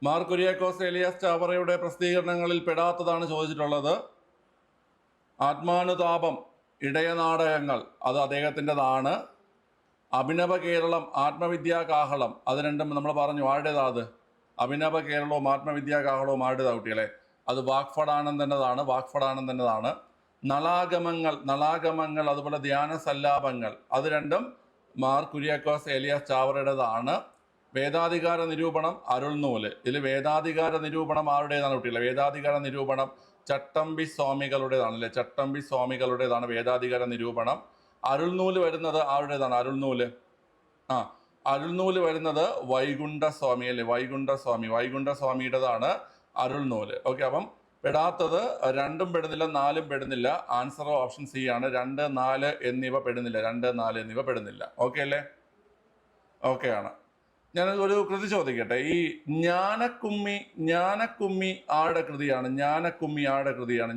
മാർ കുര്യാക്കോസ് ഏലിയാസ് ചാവറയുടെ പ്രസിദ്ധീകരണങ്ങളിൽ പെടാത്തതാണ് ചോദിച്ചിട്ടുള്ളത്. ആത്മാനുതാപം, ഇടയനാടകങ്ങൾ, അത് അദ്ദേഹത്തിൻ്റെതാണ്. അഭിനവ കേരളം, ആത്മവിദ്യാ കാഹളം, അത് രണ്ടും നമ്മൾ പറഞ്ഞു ആരുടേതാ അത്? അഭിനവ കേരളവും ആത്മവിദ്യാ കാഹളവും ആരുടേതാ കുട്ടികളെ? അത് വാഗ്ഫടാനന്ദൻ്റെതാണ്. നളാഗമങ്ങൾ, അതുപോലെ ധ്യാന സല്ലാപങ്ങൾ, അത് രണ്ടും മാർ കുര്യാക്കോസ് ഏലിയാസ് ചാവറയുടേതാണ്. വേദാധികാര നിരൂപണം, അരുൾനൂല്. ഇതിൽ വേദാധികാര നിരൂപണം ആരുടേതാണ് കുട്ടികളെ? വേദാധികാര നിരൂപണം ചട്ടമ്പി സ്വാമികളുടേതാണ് അല്ലേ? ചട്ടമ്പി സ്വാമികളുടേതാണ് വേദാധികാര നിരൂപണം. അരുൾനൂല് വരുന്നത് ആരുടേതാണ്? അരുൾനൂല് വരുന്നത് വൈകുണ്ഠസ്വാമി അല്ലേ? വൈകുണ്ഠസ്വാമിയുടേതാണ് അരുൾനൂല്. ഓക്കെ, അപ്പം പെടാത്തത് രണ്ടും പെടുന്നില്ല, നാലും പെടുന്നില്ല. ആൻസർ ഓപ്ഷൻ സി ആണ്. 2, 4 എന്നിവ പെടുന്നില്ല. ഓക്കെ അല്ലേ? ഓക്കെ ആണ്. ഞാൻ ഒരു കൃതി ചോദിക്കട്ടെ. ഈ ജ്ഞാനക്കുമ്മി ആരുടെ കൃതിയാണ്? ജ്ഞാനക്കുമ്മി ആരുടെ കൃതിയാണ്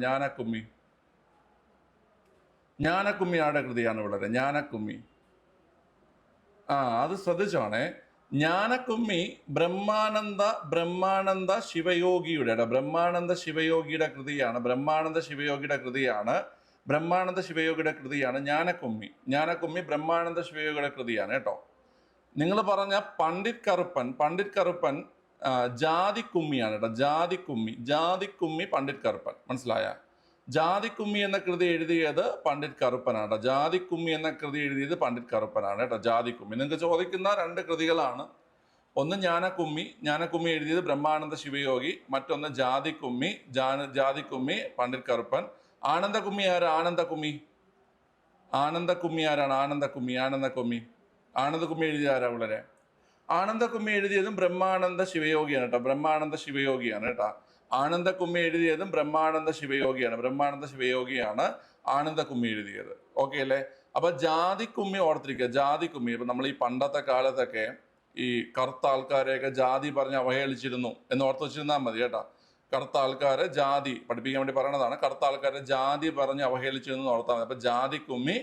വളരെ? ജ്ഞാനക്കുമ്മി, അത് ശ്രദ്ധിച്ചോണേ. ജ്ഞാനക്കുമ്മി ബ്രഹ്മാനന്ദ ശിവയോഗിയുടെ കൃതിയാണ്. ബ്രഹ്മാനന്ദ ശിവയോഗിയുടെ കൃതിയാണ് ജ്ഞാനക്കുമ്മി ബ്രഹ്മാനന്ദ ശിവയോഗിയുടെ കൃതിയാണ് കേട്ടോ. നിങ്ങൾ പറഞ്ഞ പണ്ഡിറ്റ് കറുപ്പൻ ജാതിക്കുമ്മിയാണ് കേട്ടോ. ജാതിക്കുമ്മി പണ്ഡിറ്റ് കറുപ്പൻ, മനസ്സിലായ? ജാതിക്കുമ്മി എന്ന കൃതി എഴുതിയത് പണ്ഡിറ്റ് കറുപ്പനാണ്. കേട്ടോ. ജാതിക്കുമ്മി നിങ്ങൾക്ക് ചോദിക്കുന്ന 2 കൃതികളാണ്. ഒന്ന് ജ്ഞാനക്കുമ്മി എഴുതിയത് ബ്രഹ്മാനന്ദ ശിവയോഗി, മറ്റൊന്ന് ജാതിക്കുമ്മി പണ്ഡിറ്റ് കറുപ്പൻ. ആനന്ദക്കുമ്മി ആരാണ്? ആനന്ദക്കുമ്മി എഴുതിയ ആരാ വളരെ? ആനന്ദക്കുമ്മി എഴുതിയതും ബ്രഹ്മാനന്ദ ശിവയോഗിയാണ് കേട്ടോ. ആനന്ദക്കുമ്മി എഴുതിയതും ബ്രഹ്മാനന്ദ ശിവയോഗിയാണ് ആനന്ദക്കുമ്മി എഴുതിയത്. ഓക്കെ അല്ലേ? അപ്പൊ ജാതിക്കുമ്മി ഓർത്തിരിക്കുക. ഇപ്പൊ നമ്മൾ ഈ പണ്ടത്തെ കാലത്തൊക്കെ ഈ കറുത്ത ആൾക്കാരെയൊക്കെ ജാതി പറഞ്ഞ് അവഹേളിച്ചിരുന്നു എന്ന് ഓർത്ത് വെച്ചിരുന്നാൽ മതി കേട്ടോ. കറുത്ത ആൾക്കാരെ ജാതി പഠിപ്പിക്കാൻ വേണ്ടി പറയണതാണ്. കറുത്ത ആൾക്കാരെ ജാതി പറഞ്ഞ് അവഹേളിച്ചിരുന്നു ഓർത്താൽ മതി. അപ്പൊ ജാതിക്കുമ്മി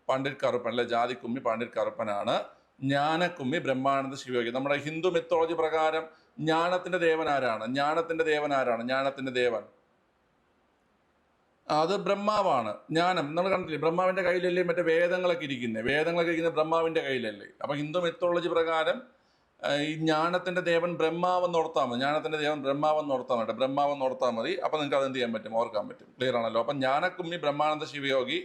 പണ്ഡിറ്റ് കറുപ്പൻ അല്ലെ? ജാതിക്കുമ്മി പണ്ഡിറ്റ് കറുപ്പനാണ്. ജ്ഞാനക്കുമ്മി ബ്രഹ്മാനന്ദ ശിവയോഗി. നമ്മുടെ ഹിന്ദു മിത്തോളജി പ്രകാരം ജ്ഞാനത്തിന്റെ ദേവൻ ആരാണ്? അത് ബ്രഹ്മാവാണ്. ജ്ഞാനം നമ്മൾ കണ്ടില്ലേ? ബ്രഹ്മാവിന്റെ കയ്യിലല്ലേ മറ്റേ വേദങ്ങളൊക്കെ ഇരിക്കുന്നത് ബ്രഹ്മാവിന്റെ കയ്യിലല്ലേ? അപ്പൊ ഹിന്ദു മിത്തോളജി പ്രകാരം ഈ ജ്ഞാനത്തിന്റെ ദേവൻ ബ്രഹ്മാവെന്ന് ഓർത്താൽ മതി. ബ്രഹ്മാവെന്ന് ഓർത്താൽ മതി. അപ്പൊ നിങ്ങൾക്ക് അത് എന്ത് ചെയ്യാൻ പറ്റും? ഓർക്കാൻ പറ്റും. ക്ലിയർ ആണല്ലോ? അപ്പൊ ജ്ഞാനക്കുമ്മി ബ്രഹ്മാനന്ദ ശിവയോഗി,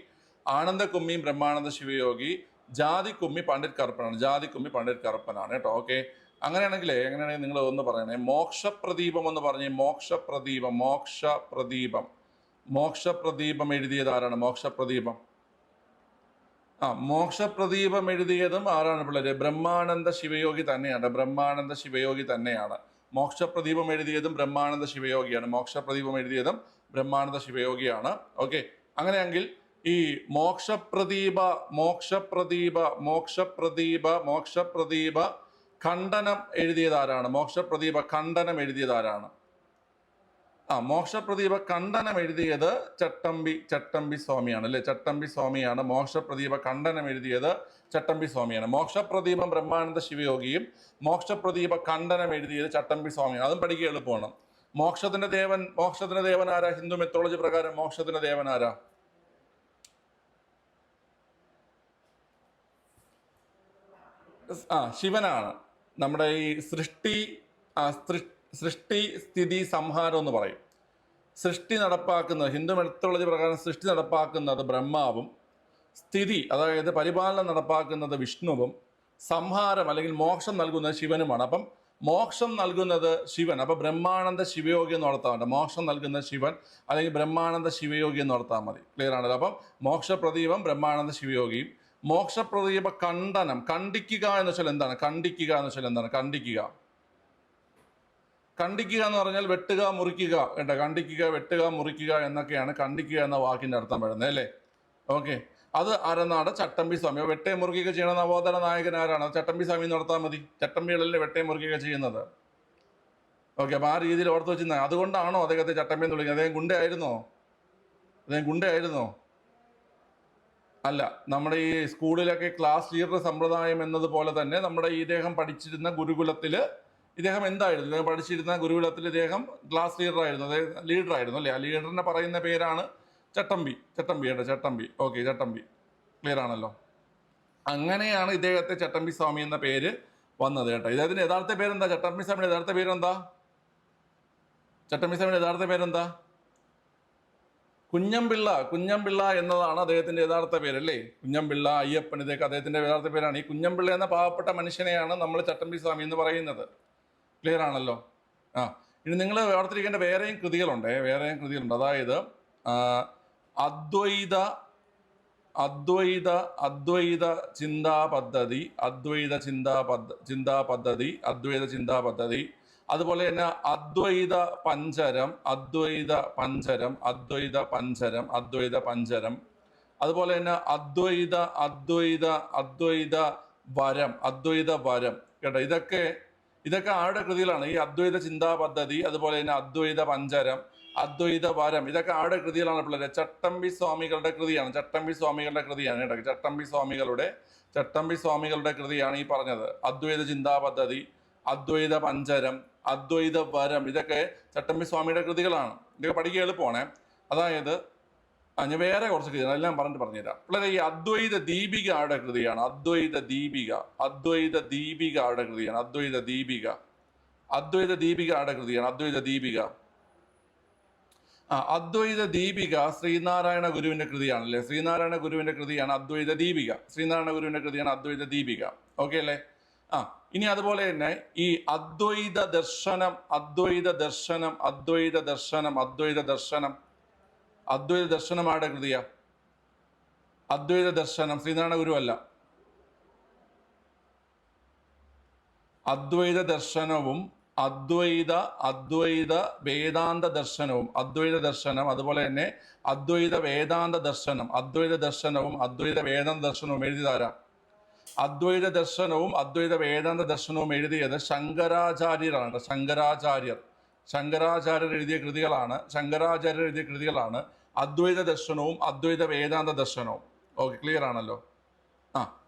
ആനന്ദക്കുമ്മിയും ബ്രഹ്മാനന്ദ ശിവയോഗി, ജാതിക്കുമ്മി പണ്ഡിറ്റ് കറുപ്പനാണ് കേട്ടോ. ഓക്കെ, അങ്ങനെയാണെങ്കിൽ നിങ്ങൾ ഒന്ന് പറയണേ. മോക്ഷപ്രദീപം എന്ന് പറഞ്ഞേ. മോക്ഷപ്രദീപം എഴുതിയത് ആരാണ്? മോക്ഷപ്രദീപം എഴുതിയതും ആരാണ് പിള്ളേര്? ബ്രഹ്മാനന്ദ ശിവയോഗി തന്നെയാണ്. മോക്ഷപ്രദീപം എഴുതിയതും ബ്രഹ്മാനന്ദ ശിവയോഗിയാണ്. ഓക്കെ, അങ്ങനെയെങ്കിൽ ഈ മോക്ഷപ്രദീപ ഖണ്ഡനം എഴുതിയത് ആരാണ്? മോക്ഷപ്രദീപ ഖണ്ഡനം എഴുതിയത് ചട്ടമ്പി സ്വാമിയാണ് അല്ലെ? മോക്ഷപ്രദീപ ഖണ്ഡനം എഴുതിയത് ചട്ടമ്പി സ്വാമിയാണ്. മോക്ഷപ്രദീപം ബ്രഹ്മാനന്ദ ശിവയോഗിയും മോക്ഷപ്രദീപ ഖണ്ഡനം എഴുതിയത് ചട്ടമ്പി സ്വാമിയാണ്. അതും പഠിക്കുക എളുപ്പമാണ്. മോക്ഷത്തിന്റെ ദേവൻ ആരാ? ഹിന്ദു മെത്തോളജി പ്രകാരം മോക്ഷത്തിന്റെ ദേവൻ ആരാ? ശിവനാണ്. നമ്മുടെ ഈ സൃഷ്ടി സ്ഥിതി സംഹാരം എന്ന് പറയും. സൃഷ്ടി നടപ്പാക്കുന്നത്, ഹിന്ദു മെത്തോളജി പ്രകാരം സൃഷ്ടി നടപ്പാക്കുന്നത് ബ്രഹ്മാവും, സ്ഥിതി അതായത് പരിപാലനം നടപ്പാക്കുന്നത് വിഷ്ണുവും, സംഹാരം അല്ലെങ്കിൽ മോക്ഷം നൽകുന്നത് ശിവനുമാണ്. അപ്പം മോക്ഷം നൽകുന്നത് ശിവൻ. അപ്പൊ ബ്രഹ്മാനന്ദ ശിവയോഗി എന്ന് ഓർത്താൽ മതി. മോക്ഷം നൽകുന്ന ശിവൻ അല്ലെങ്കിൽ ബ്രഹ്മാനന്ദ ശിവയോഗി എന്ന് ഓർത്താൽ മതി. ക്ലിയർ ആണല്ലോ? അപ്പം മോക്ഷപ്രദീപം ബ്രഹ്മാനന്ദ ശിവയോഗിയും, മോക്ഷപ്രദീപ ഖണ്ഡിക്കുക എന്ന് വെച്ചാൽ എന്താണ്? ഖണ്ഡിക്കുക എന്ന് പറഞ്ഞാൽ വെട്ടുക, മുറിക്കുക കേട്ടോ. വെട്ടുക, മുറിക്കുക എന്നൊക്കെയാണ് ഖണ്ഡിക്കുക എന്ന വാക്കിന്റെ അർത്ഥം വരുന്നത് അല്ലേ? ഓക്കെ, അത് അരനാട് ചട്ടമ്പി സ്വാമി. വെട്ടേ മുറുകിയൊക്കെ ചെയ്യണ നവോത്ഥാന നായകൻ ആരാണ്? ചട്ടമ്പി സ്വാമി നടത്താൻ മതി. ചട്ടമ്പികളല്ലേ വെട്ടേ മുറുകിയൊക്കെ ചെയ്യുന്നത്. ഓക്കെ, അപ്പൊ ആ രീതിയിൽ ഓർത്ത് വെച്ചിരുന്ന അതുകൊണ്ടാണോ അദ്ദേഹത്തെ ചട്ടമ്പി എന്ന് വിളിക്കുന്നത്? അദ്ദേഹം ഗുണ്ടയായിരുന്നോ? അല്ല. നമ്മുടെ ഈ സ്കൂളിലൊക്കെ ക്ലാസ് ലീഡർ സമ്പ്രദായം എന്നതുപോലെ തന്നെ നമ്മുടെ ഇദ്ദേഹം പഠിച്ചിരുന്ന ഗുരുകുലത്തില് ഇദ്ദേഹം എന്തായിരുന്നു? ഇദ്ദേഹം പഠിച്ചിരുന്ന ഗുരുകുലത്തിൽ ഇദ്ദേഹം ക്ലാസ് ലീഡറായിരുന്നു, അതായത് ലീഡറായിരുന്നു അല്ലേ? ആ ലീഡറിനെ പറയുന്ന പേരാണ് ചട്ടമ്പി. ചട്ടമ്പി. ഓക്കെ, ചട്ടമ്പി. ക്ലിയർ ആണല്ലോ. അങ്ങനെയാണ് ഇദ്ദേഹത്തെ ചട്ടമ്പി സ്വാമി എന്ന പേര് വന്നത് കേട്ടോ. ഇദ്ദേഹത്തിന്റെ യഥാർത്ഥ പേരെന്താ? ചട്ടമ്പി സ്വാമിയുടെ യഥാർത്ഥ പേരെന്താ? ചട്ടമ്പി സ്വാമിയുടെ യഥാർത്ഥ പേരെന്താ? കുഞ്ഞമ്പിള്ള എന്നതാണ് അദ്ദേഹത്തിന്റെ യഥാർത്ഥ പേരല്ലേ? കുഞ്ഞമ്പിള്ള, അയ്യപ്പൻ, ഇതൊക്കെ അദ്ദേഹത്തിന്റെ യഥാർത്ഥ പേരാണ്. ഈ കുഞ്ഞമ്പിള്ള എന്ന പാവപ്പെട്ട മനുഷ്യനെയാണ് നമ്മൾ ചട്ടമ്പി സ്വാമി എന്ന് പറയുന്നത്. ക്ലിയർ ആണല്ലോ. ഇനി നിങ്ങൾ ഓർത്തിരിക്കേണ്ട വേറെയും കൃതികളുണ്ട്. അതായത് അദ്വൈത ചിന്താ പദ്ധതി, അതുപോലെ തന്നെ അദ്വൈത പഞ്ചരം, അതുപോലെ തന്നെ അദ്വൈത വരം കേട്ടോ. ഇതൊക്കെ ആരുടെ കൃതികളാണ്? ഈ അദ്വൈത ചിന്താ പദ്ധതി, അതുപോലെ തന്നെ അദ്വൈത പഞ്ചരം, അദ്വൈത വരം, ഇതൊക്കെ ആരുടെ കൃതികളാണ് പിള്ളേരെ? ചട്ടമ്പി സ്വാമികളുടെ കൃതിയാണ് കേട്ടോ. ചട്ടമ്പി സ്വാമികളുടെ കൃതിയാണ് ഈ പറഞ്ഞത്. അദ്വൈത ചിന്താ പദ്ധതി, അദ്വൈത പഞ്ചരം, അദ്വൈത വരം, ഇതൊക്കെ ചട്ടമ്പി സ്വാമിയുടെ കൃതികളാണ്. ഇതൊക്കെ പഠിക്കുക എളുപ്പമാണ്. അതായത് ഞാൻ വേറെ കുറച്ച് കൃതിയാണ്, എല്ലാം പറഞ്ഞുതരാം പിള്ളേരെ. ഈ അദ്വൈത ദീപിക ആരുടെ കൃതിയാണ്? അദ്വൈത ദീപിക ആരുടെ കൃതിയാണ്? അദ്വൈത ദീപിക ശ്രീനാരായണ ഗുരുവിന്റെ കൃതിയാണല്ലേ? ശ്രീനാരായണ ഗുരുവിന്റെ കൃതിയാണ് അദ്വൈത ദീപിക. ഓക്കെ അല്ലേ? ഇനി അതുപോലെ തന്നെ ഈ അദ്വൈത ദർശനം ആരുടെ കൃതിയാ? അദ്വൈത ദർശനം ശ്രീനാരായണ ഗുരു അല്ല. അദ്വൈത ദർശനവും അദ്വൈത വേദാന്ത ദർശനവും, അതുപോലെ തന്നെ അദ്വൈത വേദാന്ത ദർശനവും അദ്വൈത വേദാന്ത ദർശനവും എഴുതിയതാരാ? അദ്വൈത ദർശനവും അദ്വൈത വേദാന്ത ദർശനവും എഴുതിയത് ശങ്കരാചാര്യരാണ്. ശങ്കരാചാര്യർ എഴുതിയ കൃതികളാണ് അദ്വൈത ദർശനവും അദ്വൈത വേദാന്ത ദർശനവും. ഓക്കെ, ക്ലിയർ ആണല്ലോ.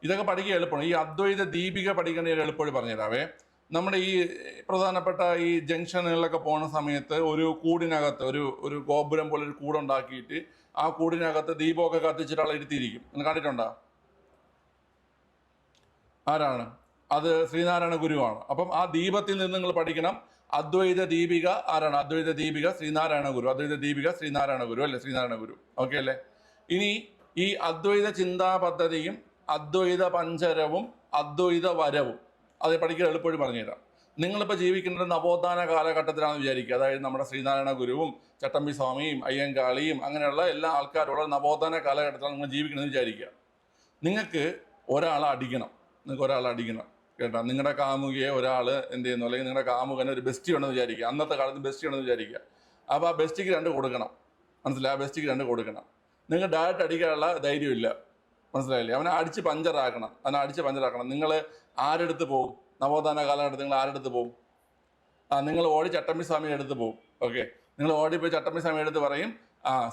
ഇതൊക്കെ പഠിക്കുക എളുപ്പമാണ്. ഈ അദ്വൈത ദീപിക പഠിക്കണ എളുപ്പമായി പറഞ്ഞുതരാവേ. നമ്മുടെ ഈ പ്രധാനപ്പെട്ട ഈ ജംഗ്ഷനുകളിലൊക്കെ പോകുന്ന സമയത്ത് ഒരു കൂടിനകത്ത് ഒരു ഗോപുരം പോലെ ഒരു കൂടുണ്ടാക്കിയിട്ട് ആ കൂടിനകത്ത് ദീപമൊക്കെ കത്തിച്ചിട്ട് ആൾ ഇരുത്തിയിരിക്കും. നിങ്ങൾ കണ്ടിട്ടുണ്ടോ? ആരാണ് അത്? ശ്രീനാരായണ ഗുരുവാണ്. അപ്പം ആ ദീപത്തിൽ നിന്ന് നിങ്ങൾ പഠിക്കണം. അദ്വൈത ദീപിക ആരാണ്? അദ്വൈത ദീപിക ശ്രീനാരായണ ഗുരു അല്ലേ? ശ്രീനാരായണ ഗുരു. ഓക്കെ അല്ലേ? ഇനി ഈ അദ്വൈത ചിന്താ പദ്ധതിയും അദ്വൈത പഞ്ചരവും അദ്വൈത വരവും അത് പഠിക്കാൻ എളുപ്പമായി പറഞ്ഞുതരാം. നിങ്ങളിപ്പോൾ ജീവിക്കുന്നത് നവോത്ഥാന കാലഘട്ടത്തിലാണെന്ന് വിചാരിക്കുക. അതായത് നമ്മുടെ ശ്രീനാരായണ ഗുരുവും ചട്ടമ്പി സ്വാമിയും അയ്യങ്കാളിയും അങ്ങനെയുള്ള എല്ലാ ആൾക്കാരുള്ള നവോത്ഥാന കാലഘട്ടത്തിലാണ് നിങ്ങൾ ജീവിക്കണമെന്ന് വിചാരിക്കുക. നിങ്ങൾക്ക് ഒരാളെ അടിക്കണം കേട്ടോ. നിങ്ങളുടെ കാമുകിയെ ഒരാൾ എന്ത് ചെയ്യുന്നു, അല്ലെങ്കിൽ നിങ്ങളുടെ കാമുകന് ഒരു ബെസ്റ്റി ഉണ്ടെന്ന് വിചാരിക്കുക. അന്നത്തെ കാലത്ത് ബെസ്റ്റി ഉണ്ടെന്ന് വിചാരിക്കുക. അപ്പോൾ ആ ബെസ്റ്റിക്ക് 2 കൊടുക്കണം. മനസ്സിലായി? ആ ബെസ്റ്റിക്ക് 2 കൊടുക്കണം. നിങ്ങൾക്ക് ഡയറക്റ്റ് അടിക്കാനുള്ള ധൈര്യമില്ല. മനസ്സിലായില്ലേ? അവനെ അടിച്ച് പഞ്ചറാക്കണം. നിങ്ങൾ ആരെടുത്ത് പോകും? നവോത്ഥാന കാലഘട്ടത്തിൽ നിങ്ങൾ ആരെടുത്ത് പോകും? നിങ്ങൾ ഓടി ചട്ടമ്പി സ്വാമിയുടെ അടുത്ത് പോകും. ഓക്കെ, നിങ്ങൾ ഓടിപ്പോയി ചട്ടമ്പി സ്വാമിയുടെ അടുത്ത് പറയും,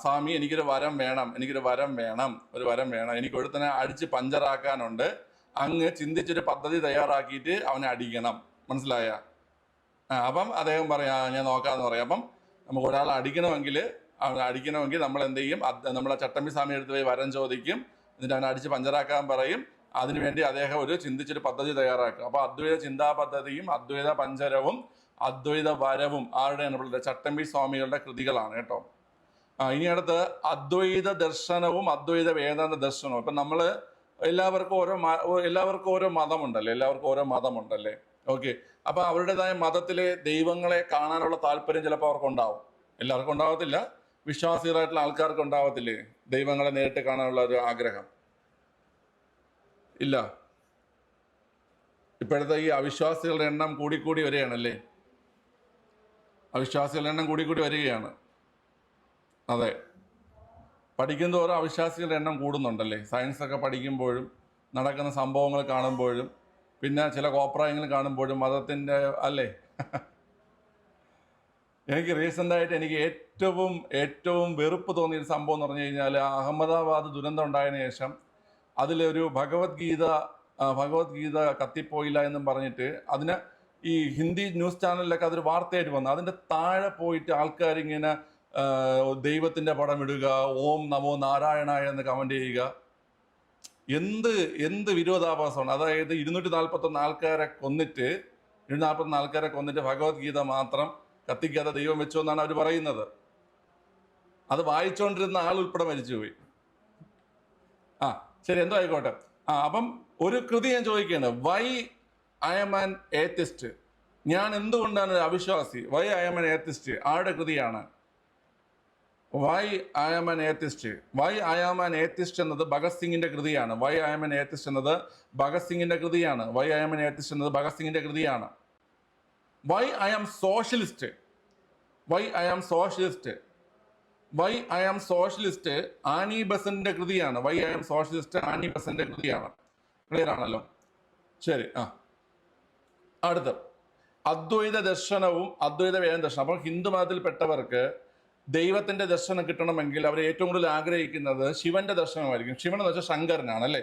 സ്വാമി എനിക്കൊരു വരം വേണം, എനിക്ക് ഒരുത്തനെ അടിച്ച് പഞ്ചറാക്കാനുണ്ട്, അങ്ങ് ചിന്തിച്ചൊരു പദ്ധതി തയ്യാറാക്കിയിട്ട് അവനെ അടിക്കണം. മനസ്സിലായ? അപ്പം അദ്ദേഹം പറയാം ഞാൻ നോക്കാമെന്ന് പറയും. അപ്പം നമുക്ക് ഒരാളെ അടിക്കണമെങ്കിൽ നമ്മൾ എന്ത് ചെയ്യും? നമ്മളെ ചട്ടമ്പി സ്വാമിയുടെ അടുത്ത് പോയി വരം ചോദിക്കും. എന്നിട്ട് അവനെ അടിച്ച് പഞ്ചറാക്കാൻ പറയും. അതിനുവേണ്ടി അദ്ദേഹം ചിന്തിച്ചൊരു പദ്ധതി തയ്യാറാക്കും. അപ്പൊ അദ്വൈത ചിന്താ പദ്ധതിയും അദ്വൈത പഞ്ചരവും അദ്വൈത വരവും ആരുടെയാണ്? ചട്ടമ്പി സ്വാമികളുടെ കൃതികളാണ് കേട്ടോ. ഇനി അടുത്ത് അദ്വൈത ദർശനവും അദ്വൈത വേദാന്ത ദർശനവും. ഇപ്പൊ നമ്മള് എല്ലാവർക്കും ഓരോ മതമുണ്ടല്ലേ? ഓക്കെ, അപ്പൊ അവരുടേതായ മതത്തിലെ ദൈവങ്ങളെ കാണാനുള്ള താല്പര്യം ചിലപ്പോൾ അവർക്കുണ്ടാവും. എല്ലാവർക്കും ഉണ്ടാവത്തില്ല. വിശ്വാസികളായിട്ടുള്ള ആൾക്കാർക്ക് ഉണ്ടാവത്തില്ലേ ദൈവങ്ങളെ നേരിട്ട് കാണാനുള്ള ഒരു ആഗ്രഹം? ഇല്ല. ഇപ്പോഴത്തെ ഈ അവിശ്വാസികളുടെ എണ്ണം കൂടിക്കൂടി വരികയാണ്. അതെ, പഠിക്കുന്നതോറും അവിശ്വാസികളുടെ എണ്ണം കൂടുന്നുണ്ടല്ലേ? സയൻസൊക്കെ പഠിക്കുമ്പോഴും നടക്കുന്ന സംഭവങ്ങൾ കാണുമ്പോഴും പിന്നെ ചില കോപ്രായങ്ങൾ കാണുമ്പോഴും മതത്തിൻ്റെ അല്ലേ. എനിക്ക് റീസെൻ്റായിട്ട് എനിക്ക് ഏറ്റവും വെറുപ്പ് തോന്നിയൊരു സംഭവം എന്ന് പറഞ്ഞു കഴിഞ്ഞാൽ, അഹമ്മദാബാദ് ദുരന്തം ഉണ്ടായതിനു ശേഷം അതിലൊരു ഭഗവത്ഗീത കത്തിപ്പോയില്ല എന്നും പറഞ്ഞിട്ട് അതിന് ഈ ഹിന്ദി ന്യൂസ് ചാനലിലൊക്കെ അതൊരു വാർത്തയായിട്ട് വന്നു. അതിന്റെ താഴെ പോയിട്ട് ആൾക്കാരിങ്ങനെ ദൈവത്തിന്റെ പടം ഇടുക, ഓം നമോ നാരായണായ എന്ന് കമന്റ് ചെയ്യുക. എന്ത് എന്ത് വിരോധാഭാസമാണ്. അതായത് 241 ആൾക്കാരെ കൊന്നിട്ട് 241 ആൾക്കാരെ കൊന്നിട്ട് ഭഗവത്ഗീത മാത്രം കത്തിക്കാതെ ദൈവം വെച്ചു എന്നാണ് അവർ പറയുന്നത്. അത് വായിച്ചുകൊണ്ടിരുന്ന ആൾ ഉൾപ്പെടെ മരിച്ചുപോയി. ശരി, എന്തോ ആയിക്കോട്ടെ. അപ്പം ഒരു കൃതി ഞാൻ ചോദിക്കുകയാണ്, why I am an atheist. ഞാൻ എന്തുകൊണ്ടാണ് ഒരു അവിശ്വാസി? Why I am an atheist ആരുടെ കൃതിയാണ്? Why I am an atheist. Why I am an atheist എന്നത് ഭഗത് സിംഗിന്റെ കൃതിയാണ്. Why I am an atheist എന്നത് ഭഗത് സിംഗിന്റെ കൃതിയാണ്. Why I am an atheist എന്നത് ഭഗത് സിംഗിന്റെ കൃതിയാണ്. Why I am socialist. Why I am socialist. Why I am socialist Annie ബസന്റിന്റെ കൃതിയാണ്. Why I am socialist Annie ബസന്റിന്റെ കൃതിയാണ്. ക്ലിയർ ആണല്ലോ? ശരി. അടുത്ത അദ്വൈത ദർശനവും അദ്വൈത വേദ ദർശനം. അപ്പോൾ ഹിന്ദു മതത്തിൽപ്പെട്ടവർക്ക് ദൈവത്തിന്റെ ദർശനം കിട്ടണമെങ്കിൽ അവർ ഏറ്റവും കൂടുതൽ ആഗ്രഹിക്കുന്നത് ശിവന്റെ ദർശനമായിരിക്കും. ശിവൻ എന്ന് വെച്ചാൽ ശങ്കരനാണ്, അല്ലേ?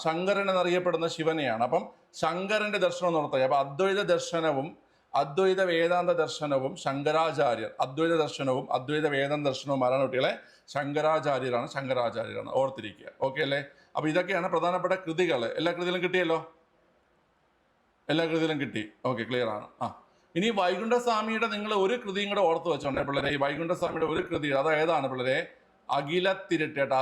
ശങ്കരൻ എന്നറിയപ്പെടുന്ന ശിവനെയാണ്. അപ്പം ശങ്കരന്റെ ദർശനം നടത്തുക. അപ്പൊ അദ്വൈത ദർശനവും അദ്വൈത വേദാന്ത ദർശനവും ശങ്കരാചാര്യർ. അദ്വൈത ദർശനവും അദ്വൈത വേദാന്ത ദർശനവും ആരാണ് കുട്ടികളെ? ശങ്കരാചാര്യരാണ്. ഓർത്തിരിക്കുക. ഓക്കെ അല്ലേ? അപ്പൊ ഇതൊക്കെയാണ് പ്രധാനപ്പെട്ട കൃതികൾ. എല്ലാ കൃതിയിലും കിട്ടിയല്ലോ? എല്ലാ കൃതിയിലും കിട്ടി. ഓക്കെ, ക്ലിയർ ആണ്. ഇനി വൈകുണ്ഠസ്വാമിയുടെ നിങ്ങൾ ഒരു കൃതിയും കൂടെ ഓർത്ത് വെച്ചോണ്ടേ പിള്ളേരെ. ഈ വൈകുണ്ഠസ്വാമിയുടെ ഒരു കൃതി, അത് ഏതാണ് പിള്ളേരെ? അഖിലത്തിരുട്ട് കേട്ടോ.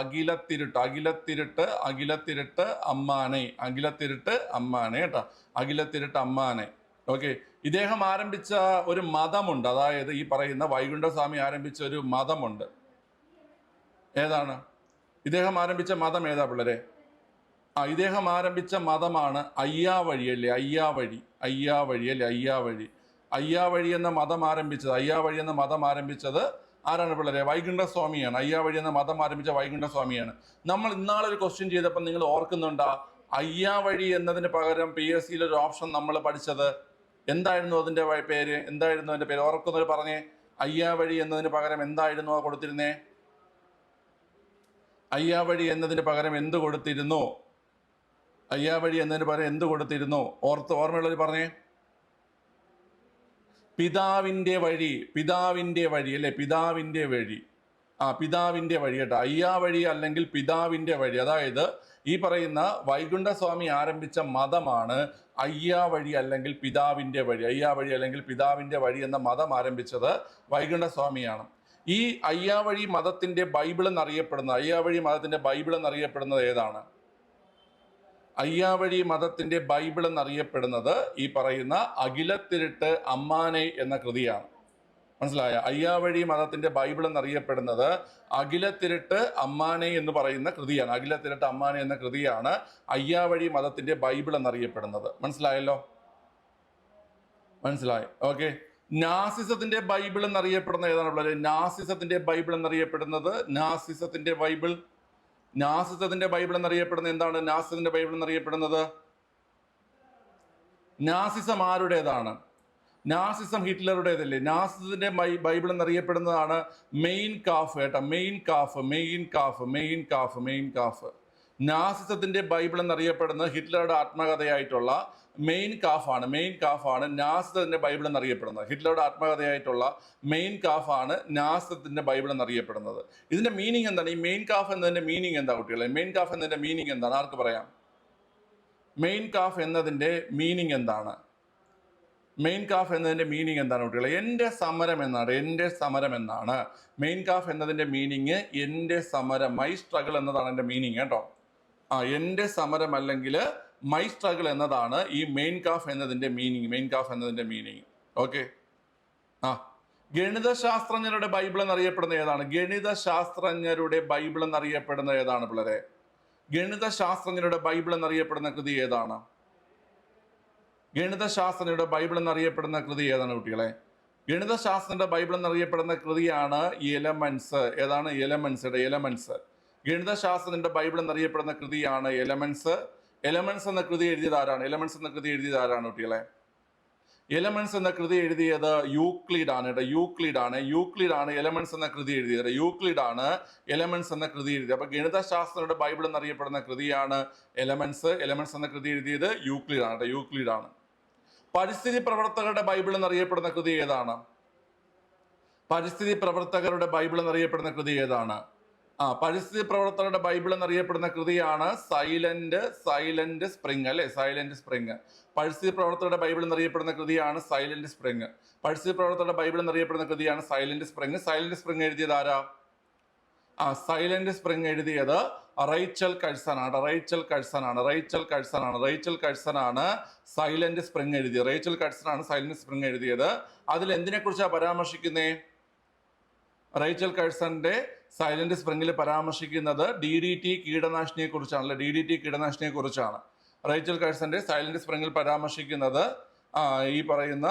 അഖിലത്തിരുട്ട് അമ്മാനെ. അഖിലത്തിരുട്ട് അമ്മാനെ കേട്ടോ. അഖിലത്തിരുട്ട് അമ്മാനെ. ഓക്കെ. ഇദ്ദേഹം ആരംഭിച്ച ഒരു മതമുണ്ട്. അതായത് ഈ പറയുന്ന വൈകുണ്ഠസ്വാമി ആരംഭിച്ച ഒരു മതമുണ്ട്. ഏതാണ് ഇദ്ദേഹം ആരംഭിച്ച മതം? ഏതാ പിള്ളേരെ? ഇദ്ദേഹം ആരംഭിച്ച മതമാണ് അയ്യാവഴി, അല്ലേ? അയ്യാവഴി എന്ന മതം ആരംഭിച്ചത് ആരാണ് പിള്ളേരെ? വൈകുണ്ഠസ്വാമിയാണ്. അയ്യാവഴി എന്ന മതം ആരംഭിച്ച വൈകുണ്ഠസ്വാമിയാണ്. നമ്മൾ ഇന്നാളൊരു ക്വസ്റ്റ്യൻ ചെയ്തപ്പോൾ നിങ്ങൾ ഓർക്കുന്നുണ്ടാ? അയ്യാവഴി എന്നതിന് പകരം PSCയിൽ ഒരു ഓപ്ഷൻ നമ്മൾ പഠിച്ചത് എന്തായിരുന്നു? അതിന്റെ പേര് എന്തായിരുന്നു? അതിന്റെ പേര് ഓർക്കുന്നവർ പറഞ്ഞേ. അയ്യാവഴി എന്നതിന് പകരം എന്തായിരുന്നു കൊടുത്തിരുന്നേ? അയ്യാവഴി എന്നതിന് പകരം എന്ത് കൊടുത്തിരുന്നു? ഓർമ്മയുള്ളവർ പറഞ്ഞേ. പിതാവിന്റെ വഴി അല്ലെ? പിതാവിന്റെ വഴി കേട്ടോ. അയ്യാവഴി അല്ലെങ്കിൽ പിതാവിന്റെ വഴി. അതായത് ഈ പറയുന്ന വൈകുണ്ഠസ്വാമി ആരംഭിച്ച മതമാണ് അയ്യാവഴി അല്ലെങ്കിൽ പിതാവിന്റെ വഴി എന്ന മതം ആരംഭിച്ചത് വൈകുണ്ഠസ്വാമിയാണ്. ഈ അയ്യാവഴി മതത്തിന്റെ ബൈബിൾ എന്നറിയപ്പെടുന്നത് ഏതാണ്? അയ്യാവഴി മതത്തിന്റെ ബൈബിൾ എന്നറിയപ്പെടുന്നത് ഈ പറയുന്ന അഖിലത്തിരുട്ട് അമ്മാനെ എന്ന കൃതിയാണ്. മനസ്സിലായ? അയ്യാവഴി മതത്തിന്റെ ബൈബിൾ എന്നറിയപ്പെടുന്നത് അഖിലത്തിരുട്ട് അമ്മാനെ എന്ന് പറയുന്ന കൃതിയാണ്. അഖിലത്തിരുട്ട് അമ്മാനെ എന്ന കൃതിയാണ് അയ്യാവഴി മതത്തിന്റെ ബൈബിൾ എന്നറിയപ്പെടുന്നത്. മനസ്സിലായല്ലോ? മനസ്സിലായി? ഓക്കെ. നാസിസത്തിന്റെ ബൈബിൾ എന്നറിയപ്പെടുന്ന ഏതാണ് പിള്ളേരെ? നാസിസത്തിന്റെ ബൈബിൾ എന്നറിയപ്പെടുന്നത് എന്താണ്? നാസിസത്തിന്റെ ബൈബിൾ എന്നറിയപ്പെടുന്നത് നാസിസം ആരുടേതാണ്? നാസിസം ഹിറ്റ്ലറുടേതല്ലേ? നാസിസത്തിന്റെ ബൈബിൾ എന്നറിയപ്പെടുന്നതാണ് മെയിൻ കാഫ് കേട്ടോ. Mein Kampf. നാസിസത്തിന്റെ ബൈബിൾ എന്നറിയപ്പെടുന്നത് ഹിറ്റ്ലറുടെ ആത്മകഥയായിട്ടുള്ള മെയിൻ കാഫാണ്. നാസിസത്തിന്റെ ബൈബിൾ എന്നറിയപ്പെടുന്നത് ഹിറ്റ്ലറുടെ ആത്മകഥയായിട്ടുള്ള മെയിൻ കാഫാണ് നാസിസത്തിന്റെ ബൈബിൾ എന്നറിയപ്പെടുന്നത്. ഇതിന്റെ മീനിങ് എന്താണ്? ഈ മെയിൻ കാഫ് എന്നതിന്റെ മീനിങ് എന്താ കുട്ടികളെ? മെയിൻ കാഫ് എന്നതിന്റെ മീനിങ് എന്താണ്? ആർക്ക് പറയാം? മെയിൻ കാഫ് എന്നതിന്റെ മീനിങ് എന്താണ്? കുട്ടികളെ? എന്റെ സമരം എന്നാണ്. മെയിൻ കാഫ് എന്നതിന്റെ മീനിങ് എന്റെ സമരം, മൈ സ്ട്രഗിൾ എന്നതാണ് എന്റെ മീനിങ് കേട്ടോ. എന്റെ സമരം അല്ലെങ്കിൽ മൈ സ്ട്രഗിൾ എന്നതാണ് ഈ മെയിൻ കാഫ് എന്നതിന്റെ മീനിങ്. ഓക്കെ. ഗണിതശാസ്ത്രജ്ഞരുടെ ബൈബിൾ എന്നറിയപ്പെടുന്ന ഏതാണ്? പിള്ളേരെ? ഗണിതശാസ്ത്രജ്ഞരുടെ ബൈബിൾ എന്നറിയപ്പെടുന്ന കൃതി ഏതാണ്? കുട്ടികളെ? ഗണിതശാസ്ത്രത്തിന്റെ ബൈബിൾ എന്നറിയപ്പെടുന്ന കൃതിയാണ് എലമെന്റ്സ്. ഏതാണ്? എലമെന്റ്സ്. ഗണിതശാസ്ത്രത്തിന്റെ ബൈബിൾ എന്നറിയപ്പെടുന്ന കൃതിയാണ് എലമെന്റ്സ്. എലമെന്റ്സ് എന്ന കൃതി എഴുതിയത് ആരാണ്? കുട്ടികളെ? എലമെന്റ്സ് എന്ന കൃതി എഴുതിയത് യൂക്ലിഡ് ആണ്. എലമെന്റ്സ് എന്ന കൃതി എഴുതിയത്. അപ്പൊ ഗണിതശാസ്ത്രയുടെ ബൈബിൾ എന്നറിയപ്പെടുന്ന കൃതിയാണ് എലമെന്റ്സ് എന്ന കൃതി എഴുതിയത് യൂക്ലിഡ് ആണ്. പരിസ്ഥിതി പ്രവർത്തകരുടെ ബൈബിൾ എന്നറിയപ്പെടുന്ന കൃതി ഏതാണ്? പരിസ്ഥിതി പ്രവർത്തകരുടെ ബൈബിൾ എന്നറിയപ്പെടുന്ന കൃതി ഏതാണ്? പരിസ്ഥിതി പ്രവർത്തകരുടെ ബൈബിൾ എന്നറിയപ്പെടുന്ന കൃതിയാണ് സൈലന്റ് സ്പ്രിംഗ്, അല്ലെ? Silent spring. പരിസ്ഥിതി പ്രവർത്തകരുടെ ബൈബിൾ എന്നറിയപ്പെടുന്ന കൃതിയാണ് സൈലന്റ് സ്പ്രിംഗ്. പരിസ്ഥിതി പ്രവർത്തകരുടെ ബൈബിൾ എന്നറിയപ്പെടുന്ന കൃതിയാണ് സൈലന്റ് സ്പ്രിംഗ്. സൈലന്റ് സ്പ്രിംഗ് എഴുതിയത് ആരാ? സൈലന്റ് സ്പ്രിംഗ് എഴുതിയത് റൈച്ചൽ കഴ്സൺ ആണ്. റൈച്ചൽ കഴ്സൺ ആണ് സൈലന്റ് സ്പ്രിംഗ് എഴുതിയത്. റൈച്ചൽ കഴ്സൺ ആണ് സൈലന്റ് സ്പ്രിംഗ് എഴുതിയത്. അതിൽ എന്തിനെ കുറിച്ചാണ് പരാമർശിക്കുന്നേ? റൈച്ചൽ കഴ്സന്റെ സൈലന്റ് സ്പ്രിംഗിൽ പരാമർശിക്കുന്നത് DDT കീടനാശിനിയെ കുറിച്ചാണ്. DDT കീടനാശിനിയെ കുറിച്ചാണ് റൈച്ചൽ കഴ്സന്റെ സൈലന്റ് സ്പ്രിംഗിൽ പരാമർശിക്കുന്നത്. ഈ പറയുന്ന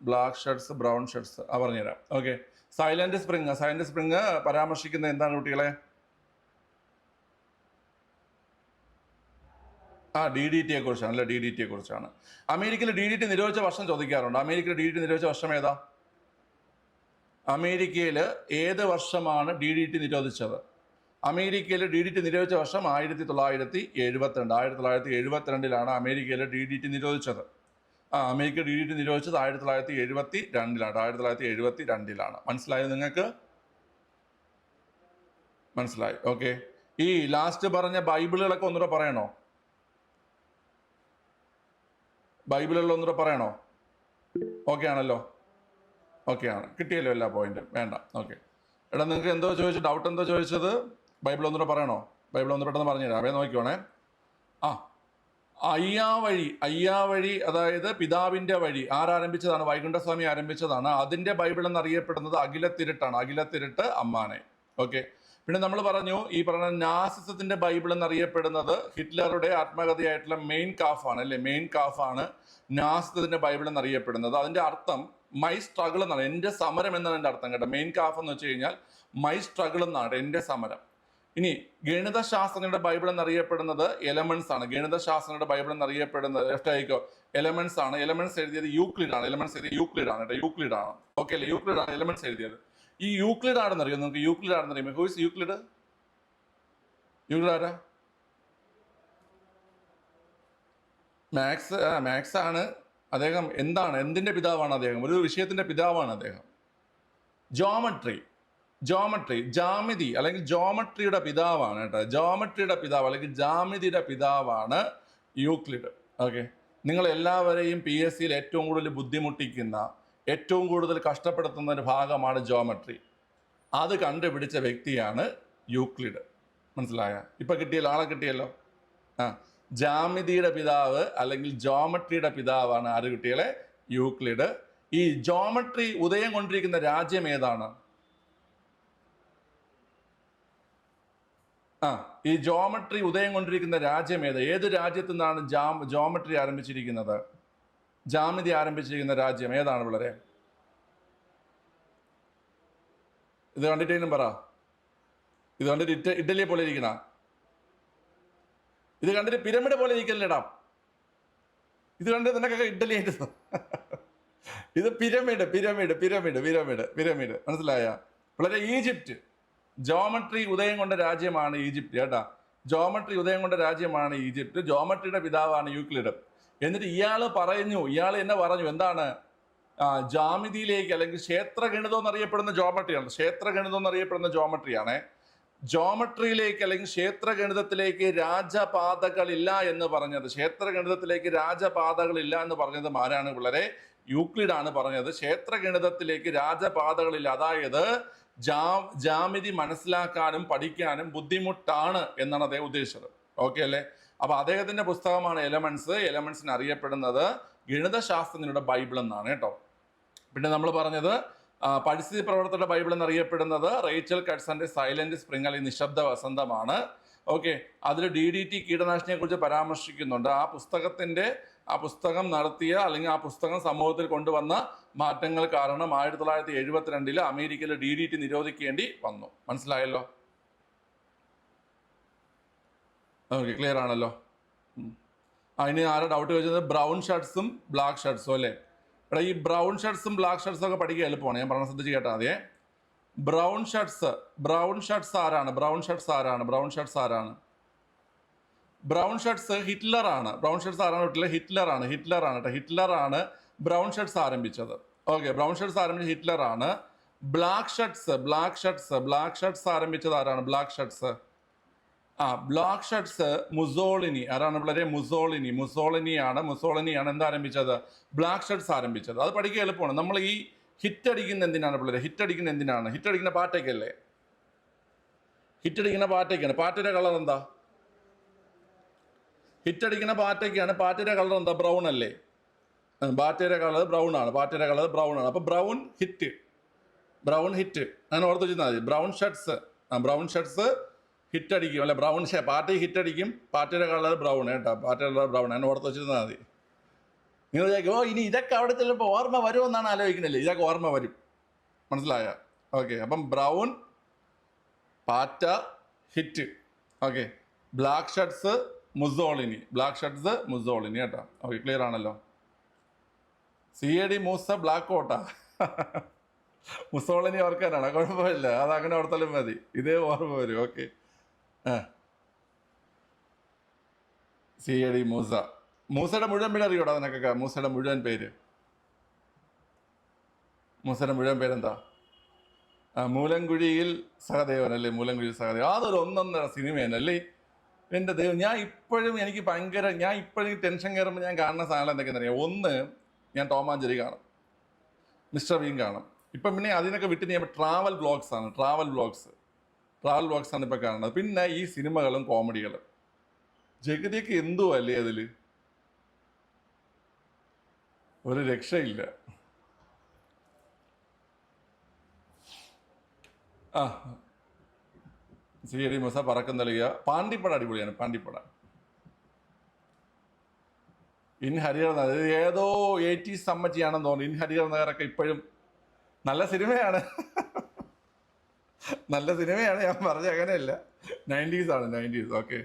ബ്ലാക്ക് ഷർട്ട്സ്, ബ്രൗൺ ഷർട്ട്സ് പറഞ്ഞുതരാം. ഓക്കെ, സൈലന്റ് സ്പ്രിംഗ് പരാമർശിക്കുന്നത് എന്താണ് കുട്ടികളെ? DDT യെ കുറിച്ചാണ്, അല്ലെ? DDT യെ കുറിച്ചാണ്. അമേരിക്കയിൽ DDT നിരോധിച്ച വർഷം ചോദിക്കാറുണ്ട്. അമേരിക്കയിൽ DDT നിരോധിച്ച വർഷം ഏതാ? അമേരിക്കയിൽ ഏത് വർഷമാണ് DDT നിരോധിച്ചത്? അമേരിക്കയിൽ DDT നിരോധിച്ച വർഷം 1972. 1972 അമേരിക്കയിൽ DDT നിരോധിച്ചത്. അമേരിക്ക DDT നിരോധിച്ചത് 1972. 1972 മനസ്സിലായോ നിങ്ങൾക്ക്? മനസ്സിലായി. ഓക്കെ, ഈ ലാസ്റ്റ് പറഞ്ഞ ബൈബിളുകളൊക്കെ ഒന്നുകൂടെ പറയണോ? ബൈബിളുകളിൽ ഒന്നുകൂടെ പറയണോ? ഓക്കെ ആണല്ലോ? ഓക്കെ ആണ്, കിട്ടിയല്ലോ എല്ലാ പോയിന്റും? വേണ്ട. ഓക്കെ, എടാ നിങ്ങൾക്ക് എന്തോ ചോദിച്ചു, ഡൗട്ട് എന്തോ ചോദിച്ചത്? ബൈബിൾ ഒന്നുകൂടെ പറയണോ? ബൈബിൾ ഒന്ന് പെട്ടെന്ന് പറഞ്ഞുതരാം. അവയെ നോക്കിക്കോണേ. അയ്യാവഴി, അതായത് പിതാവിന്റെ വഴി ആരംഭിച്ചതാണ്? വൈകുണ്ഠസ്വാമി ആരംഭിച്ചതാണ്. അതിന്റെ ബൈബിൾ എന്നറിയപ്പെടുന്നത് അഖിലത്തിരുട്ട് അമ്മാനെ. ഓക്കെ, പിന്നെ നമ്മൾ പറഞ്ഞു ഈ പറഞ്ഞ നാസിസത്തിന്റെ ബൈബിൾ എന്നറിയപ്പെടുന്നത് ഹിറ്റ്ലറുടെ ആത്മകഥയായിട്ടുള്ള മെയിൻ കാഫാണ്, അല്ലെ? മെയിൻ കാഫാണ് നാസിസത്തിന്റെ ബൈബിൾ എന്നറിയപ്പെടുന്നത്. അതിന്റെ അർത്ഥം മൈ സ്ട്രഗിൾ എന്നാണ്, എന്റെ സമരം എന്നാണ് എൻ്റെ അർത്ഥം, കേട്ടോ. മെയിൻ കാഫ് എന്ന് വെച്ച് കഴിഞ്ഞാൽ മൈ സ്ട്രഗിൾ എന്നാണ്, എന്റെ സമരം. ഇനി ഗണിതശാസ്ത്രങ്ങളുടെ ബൈബിൾ എന്നറിയപ്പെടുന്നത് എലമെന്റ്സ് ആണ്. ഗണിതശാസ്ത്രങ്ങളുടെ ബൈബിൾ എന്നറിയപ്പെടുന്നത് എലമെന്റ്സ് ആണ്. എലമെന്റ്സ് എഴുതിയത് യൂക്ലിഡ് ആണ്. കേട്ടോ, യൂക്ലിഡ് ആണ്. ഓക്കെ അല്ലേ? യൂക്ലിഡ് ആണ് എലമെന്റ്സ് എഴുതിയത്. ഈ യൂക്ലിഡ് ആണെന്നറിയോ നിങ്ങൾക്ക്? യൂക്ലിഡ് ആണെന്നറിയുമോ? Who is Euclid? യൂക്ലിഡ് ആരാ? മാത്സ് ആണ് അദ്ദേഹം. എന്തിന്റെ പിതാവാണ് അദ്ദേഹം? ഒരു വിഷയത്തിന്റെ പിതാവാണ് അദ്ദേഹം. ജാമിതി അല്ലെങ്കിൽ ജോമട്രിയുടെ പിതാവാണ്, കേട്ടോ. ജോമട്രിയുടെ പിതാവ് അല്ലെങ്കിൽ ജാമിതിയുടെ പിതാവാണ് യൂക്ലിഡ്. ഓക്കെ, നിങ്ങൾ എല്ലാവരെയും PSCയിൽ ഏറ്റവും കൂടുതൽ ബുദ്ധിമുട്ടിക്കുന്ന, ഏറ്റവും കൂടുതൽ കഷ്ടപ്പെടുത്തുന്ന ഒരു ഭാഗമാണ് ജോമട്രി. അത് കണ്ടുപിടിച്ച വ്യക്തിയാണ് യൂക്ലിഡ്. മനസ്സിലായ? ഇപ്പൊ കിട്ടിയല്ലോ, ആളെ കിട്ടിയല്ലോ. ജാമിതിയുടെ പിതാവ് അല്ലെങ്കിൽ ജോമട്രിയുടെ പിതാവാണ് ആര് കുട്ടികളെ? യൂക്ലിഡ്. ഈ ജോമട്രി ഉദയം കൊണ്ടിരിക്കുന്ന രാജ്യം ഏതാണ്? ഈ ജോമട്രി ഉദയം കൊണ്ടിരിക്കുന്ന രാജ്യം ഏത് രാജ്യത്തു നിന്നാണ് ജോമട്രി ആരംഭിച്ചിരിക്കുന്നത്? ജാമിതി ആരംഭിച്ചിരിക്കുന്ന രാജ്യം ഏതാണ് വളരെ? ഇത് കണ്ടിട്ടേലും പറ. ഇത് കണ്ടിട്ട് ഇറ്റലിയെ പോലെ ഇരിക്കണ? ഇത് കണ്ടിട്ട് പിരമിഡ് പോലെ ഇരിക്കല്ലേടാ? ഇത് കണ്ടിട്ട് നിനക്കൊക്കെ ഇറ്റലി ആയിട്ട് ഇത് പിരമിഡ് മനസ്സിലായ? വളരെ ഈജിപ്റ്റ്. ജോമട്രി ഉദയം കൊണ്ട രാജ്യമാണ് ഈജിപ്റ്റ്, കേട്ടാ. ജോമട്രി ഉദയം കൊണ്ട രാജ്യമാണ് ഈജിപ്റ്റ്. ജോമട്രിയുടെ പിതാവാണ് യൂക്ലിഡ്. എന്നിട്ട് ഇയാൾ എന്നെ പറഞ്ഞു എന്താണ്? ജാമിതിയിലേക്ക് അല്ലെങ്കിൽ ക്ഷേത്രഗണിതം എന്നറിയപ്പെടുന്ന ജോമട്രിയാണ്. ജോമട്രിയിലേക്ക് അല്ലെങ്കിൽ ക്ഷേത്രഗണിതത്തിലേക്ക് രാജപാതകളില്ല എന്ന് പറഞ്ഞത് ആരാണ്? വളരെ യൂക്ലിഡ് ആണ് പറഞ്ഞത്. ക്ഷേത്രഗണിതത്തിലേക്ക് രാജപാതകളില്ല, അതായത് ജാമിതി മനസ്സിലാക്കാനും പഠിക്കാനും ബുദ്ധിമുട്ടാണ് എന്നാണ് അദ്ദേഹം ഉദ്ദേശിച്ചത്. ഓക്കെ അല്ലേ? അപ്പൊ അദ്ദേഹത്തിന്റെ പുസ്തകമാണ് എലമെന്റ്സിന് അറിയപ്പെടുന്നത് ഗണിതശാസ്ത്രജ്ഞരുടെ ബൈബിൾ എന്നാണ്, കേട്ടോ. പിന്നെ നമ്മൾ പറഞ്ഞത് പരിസ്ഥിതി പ്രവർത്തകരുടെ ബൈബിൾ എന്നറിയപ്പെടുന്നത് റേച്ചൽ കഴ്സന്റെ സൈലന്റ് സ്പ്രിംഗ് അല്ലെങ്കിൽ നിശബ്ദ വസന്തമാണ്. ഓക്കെ, അതിൽ DDT കീടനാശിനിയെ കുറിച്ച് പരാമർശിക്കുന്നുണ്ട്. ആ പുസ്തകം നടത്തിയ അല്ലെങ്കിൽ ആ പുസ്തകം സമൂഹത്തിൽ കൊണ്ടുവന്ന മാറ്റങ്ങൾ കാരണം 1972 അമേരിക്കയിൽ DDT നിരോധിക്കേണ്ടി വന്നു. മനസ്സിലായല്ലോ? ഓക്കെ, ക്ലിയർ ആണല്ലോ? ഇനി ആരാ ഡൗട്ട് ചോദിച്ചത്? ബ്രൗൺ ഷർട്ട്സും ബ്ലാക്ക് ഷർട്ട്സും, അല്ലേ? എടാ, ഈ ബ്രൗൺ ഷർട്ട്സും ബ്ലാക്ക് ഷർട്ട്സും ഒക്കെ പഠിക്കുക എളുപ്പമാണ്. ഞാൻ പറഞ്ഞ ശ്രദ്ധിച്ച് കേട്ടാൽ മതിയേ. ബ്രൗൺ ഷർട്ട്സ് ആരാണ്? ബ്രൗൺ ഷർട്ട്സ് ഹിറ്റ്ലറാണ്. ബ്രൗൺ ഷർട്ട്സ് ആരാണ് ഹിറ്റ്ലർ? ഹിറ്റ്ലറാണ് കേട്ടോ. ഹിറ്റ്ലറാണ് ബ്രൗൺ ഷർട്ട്സ് ആരംഭിച്ചത്. ഓക്കെ, ബ്രൗൺ ഷർട്ട്സ് ആരംഭിച്ചത് ഹിറ്റ്ലറാണ്. ബ്ലാക്ക് ഷർട്ട്സ് ആരംഭിച്ചത് ആരാണ്? Black shirts Mussolini. ആരാണ് പിള്ളേരെ? മുസോളിനിയാണ് എന്താരംഭിച്ചത്? ബ്ലാക്ക് ഷർട്ട്സ് ആരംഭിച്ചത്. അത് പഠിക്കുക എളുപ്പമാണ്. നമ്മൾ ഈ ഹിറ്റ് അടിക്കുന്ന എന്തിനാണ് പിള്ളേരെ? ഹിറ്റ് അടിക്കുന്ന പാറ്റയ്ക്കല്ലേ? ഹിറ്റ് അടിക്കുന്ന പാറ്റയ്ക്കാണ്. പാറ്റയുടെ കളർ എന്താ? ഹിറ്റ് അടിക്കുന്ന പാറ്റയ്ക്കാണ്. പാറ്റയുടെ കളർ എന്താ? ബ്രൗൺ അല്ലേ? പാറ്റയുടെ കളർ ബ്രൗൺ ആണ്. അപ്പൊ ബ്രൗൺ ഹിറ്റ് അങ്ങനെ ഓർത്ത് വെച്ചാൽ മതി. ബ്രൗൺ ഷർട്ട്സ് ഹിറ്റ് അടിക്കും അല്ലെ? പാറ്റ ഹിറ്റ് അടിക്കും. പാറ്റയുടെ കളർ ബ്രൗൺ കേട്ടോ. പാറ്റയുടെ കളർ ബ്രൗൺ അങ്ങനെ ഓർത്ത് വെച്ചിരുന്നാൽ മതി. നിങ്ങൾ വിചാരിക്കും ഇനി ഇതൊക്കെ അവിടെ ചിലപ്പോൾ ഓർമ്മ വരുമെന്നാണ് ആലോചിക്കുന്നില്ലേ? ഇതൊക്കെ ഓർമ്മ വരും. മനസ്സിലായ? ഓക്കെ, അപ്പം ബ്രൗൺ, പാറ്റ, hit. Okay, black shirts Mussolini കേട്ടോ. ഓക്കെ, ക്ലിയർ ആണല്ലോ. CAD മൂസ ബ്ലാക്ക് കോട്ടാ. മുസോളിനി ഓർക്കാനാണ്, കുഴപ്പമില്ല. അതങ്ങനെ ഓർത്താലും മതി. ഇതേ ഓർമ്മ വരും. ഓക്കെ, CAD മൂസയുടെ മുഴുവൻ പേര് അറിയോടാ നിനക്കൊക്കെ? മൂസയുടെ മുഴുവൻ പേരെന്താ? മൂലംകുഴിയിൽ സഹദേവൻ അല്ലേ? അതൊരു ഒന്നൊന്നര സിനിമയാണല്ലേ? എൻ്റെ ദൈവം, ഞാൻ ഇപ്പോഴും ടെൻഷൻ കയറുമ്പോൾ ഞാൻ കാണുന്ന സാധനം എന്തൊക്കെയാണെന്ന് അറിയാം. ഒന്ന്, ഞാൻ ടോം ആൻഡ് ജെറി കാണും, മിസ്റ്റർ ബീൻ കാണും. ഇപ്പം പിന്നെ അതിനൊക്കെ വിട്ട് ഞാൻ ട്രാവൽ വ്ളോഗ്സ് ആണ് ഇപ്പോൾ കാണുന്നത്. പിന്നെ ഈ സിനിമകളും കോമഡികളും. ജഗതിയൊക്കെ എന്തോ അല്ലേ അതിൽ? ഒരു രക്ഷയില്ല. CAD മൂസ പറക്കം തളിക. പാണ്ടിപ്പട അടിപൊളിയാണ്. ഇൻ ഹരിഹർ നഗർ, ഇത് ഏതോ 80s അമ്മച്ചിയാണെന്ന് തോന്നുന്നു. ഇൻ ഹരിഹർ നഗറൊക്കെ ഇപ്പോഴും നല്ല സിനിമയാണ്. ഞാൻ പറഞ്ഞ അങ്ങനെയല്ല. 90s ആണ്. ഓക്കെ,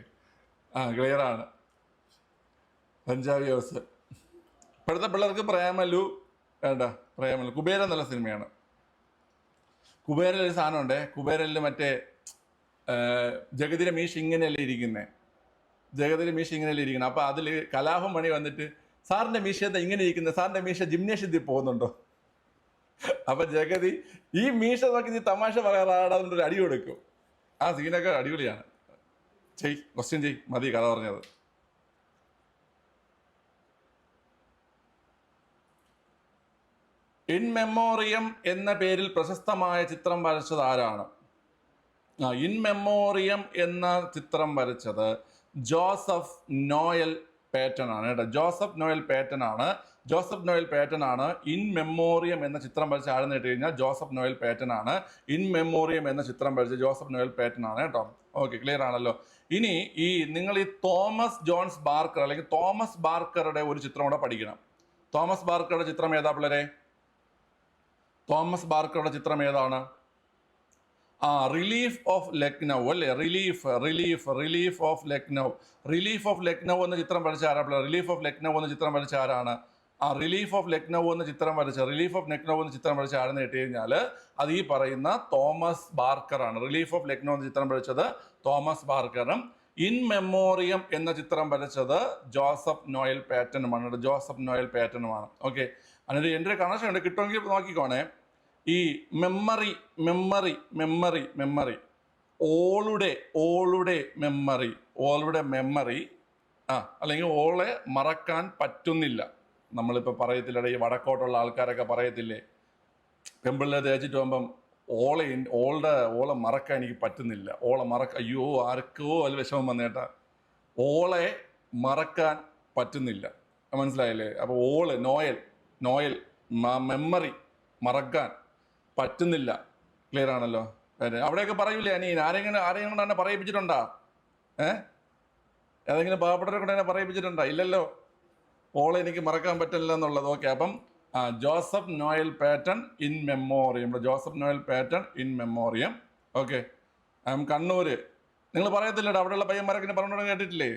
ക്ലിയർ ആണ്. പഞ്ചാബി ഹൗസ്. ഇപ്പോഴത്തെ പിള്ളേർക്ക് പ്രേമലു വേണ്ട. കുബേരൻ നല്ല സിനിമയാണ്. കുബേരനിൽ ഒരു സാധനമുണ്ട്. കുബേരനിൽ മറ്റേ ജഗതിയുടെ മീശ ഇങ്ങനെയല്ലേ ഇരിക്കുന്നത്. അപ്പോൾ അതിൽ കലാഭം മണി വന്നിട്ട്, സാറിൻ്റെ മീശ എന്താ ഇങ്ങനെ ഇരിക്കുന്നത്? സാറിൻ്റെ മീശ ജിംനേഷ്യത്തിൽ പോകുന്നുണ്ടോ? അപ്പം ജഗതി ഈ മീശ നോക്കി നീ തമാശ പറയാറാടാതൊരു അടി കൊടുക്കും. ആ സീനൊക്കെ അടിപൊളിയാണ്. ക്വസ്റ്റ്യൻ മതി കഥ പറഞ്ഞത്. ഇൻ മെമ്മോറിയം എന്ന പേരിൽ പ്രശസ്തമായ ചിത്രം വരച്ചത് ആരാണ്? ഇൻ മെമ്മോറിയം എന്ന ചിത്രം വരച്ചത് ജോസഫ് നോയൽ പേറ്റൺ ആണ് കേട്ടോ. ജോസഫ് നോയൽ പേറ്റൺ ആണ് ഇൻ മെമ്മോറിയം എന്ന ചിത്രം വരച്ച ആരെന്ന് കേട്ട് കഴിഞ്ഞാൽ ജോസഫ് നോയൽ പേറ്റൺ ആണ്. ഇൻ മെമ്മോറിയം എന്ന ചിത്രം വരച്ച ജോസഫ് നോയൽ പേറ്റൺ ആണ് കേട്ടോ. ഓക്കെ, ക്ലിയർ ആണല്ലോ. ഇനി നിങ്ങൾ ഈ തോമസ് ജോൺസ് ബാർക്കർ അല്ലെങ്കിൽ തോമസ് ബാർക്കറുടെ ഒരു ചിത്രം കൂടെ പഠിക്കണം. തോമസ് ബാർക്കറുടെ ചിത്രം ഏതാ പിള്ളേരെ? തോമസ് ചിത്രം ഏതാണ്? റിലീഫ് ഓഫ് ലക്നൗ അല്ലേ? റിലീഫ് ഓഫ് ലക്നൗ എന്ന ചിത്രം വരച്ച ആരാ? റിലീഫ് ഓഫ് ലക്നൗ എന്ന ചിത്രം വരച്ച ആരാണ്? റിലീഫ് ഓഫ് ലക്നൗ എന്ന ചിത്രം വരച്ച ആരെന്ന് കേട്ട് കഴിഞ്ഞാൽ അത് ഈ പറയുന്ന തോമസ് ബാർക്കർ ആണ്. റിലീഫ് ഓഫ് ലക്നൗ എന്ന ചിത്രം വരച്ചത് തോമസ് ബാർക്കറും ഇൻ മെമ്മോറിയം എന്ന ചിത്രം വരച്ചത് ജോസഫ് നോയൽ പേറ്റനുമാണ്. ഓക്കെ, അതിന് എൻ്റെ ഒരു കണക്ഷൻ ഉണ്ട്, കിട്ടുമെങ്കിൽ നോക്കിക്കോണേ. ഈ മെമ്മറി ഓളുടെ മെമ്മറി അല്ലെങ്കിൽ ഓളെ മറക്കാൻ പറ്റുന്നില്ല. നമ്മളിപ്പോൾ പറയത്തില്ലടേ, ഈ വടക്കോട്ടുള്ള ആൾക്കാരൊക്കെ പറയത്തില്ലേ, പെമ്പിളിനെ തേച്ചിട്ട് പോകുമ്പം ഓളെ മറക്കാൻ എനിക്ക് പറ്റുന്നില്ല. അയ്യോ ആർക്കോ അതിൽ വിഷമം വന്നേട്ടാ. ഓളെ മറക്കാൻ പറ്റുന്നില്ല, മനസ്സിലായില്ലേ? അപ്പോൾ നോയൽ മെമ്മറി മറക്കാൻ പറ്റുന്നില്ല. ക്ലിയർ ആണല്ലോ? അവിടെയൊക്കെ പറയൂലേ അനീൻ? ആരെങ്കിലും കൊണ്ട് എന്നെ പറയിപ്പിച്ചിട്ടുണ്ടാ? ഏതെങ്കിലും പാവപ്പെട്ടവരെ കൊണ്ട് എന്നെ പറയിപ്പിച്ചിട്ടുണ്ടാ? ഇല്ലല്ലോ. ഓളെ എനിക്ക് മറക്കാൻ പറ്റില്ല എന്നുള്ളത്. ഓക്കെ, അപ്പം Joseph Noel Paton in memoriam. Okay, Kannur. നിങ്ങൾ പറയത്തില്ലടാ, അവിടെയുള്ള പയ്യന്മാരൊക്കെ പറഞ്ഞോണ്ട് കേട്ടിട്ടില്ലേ?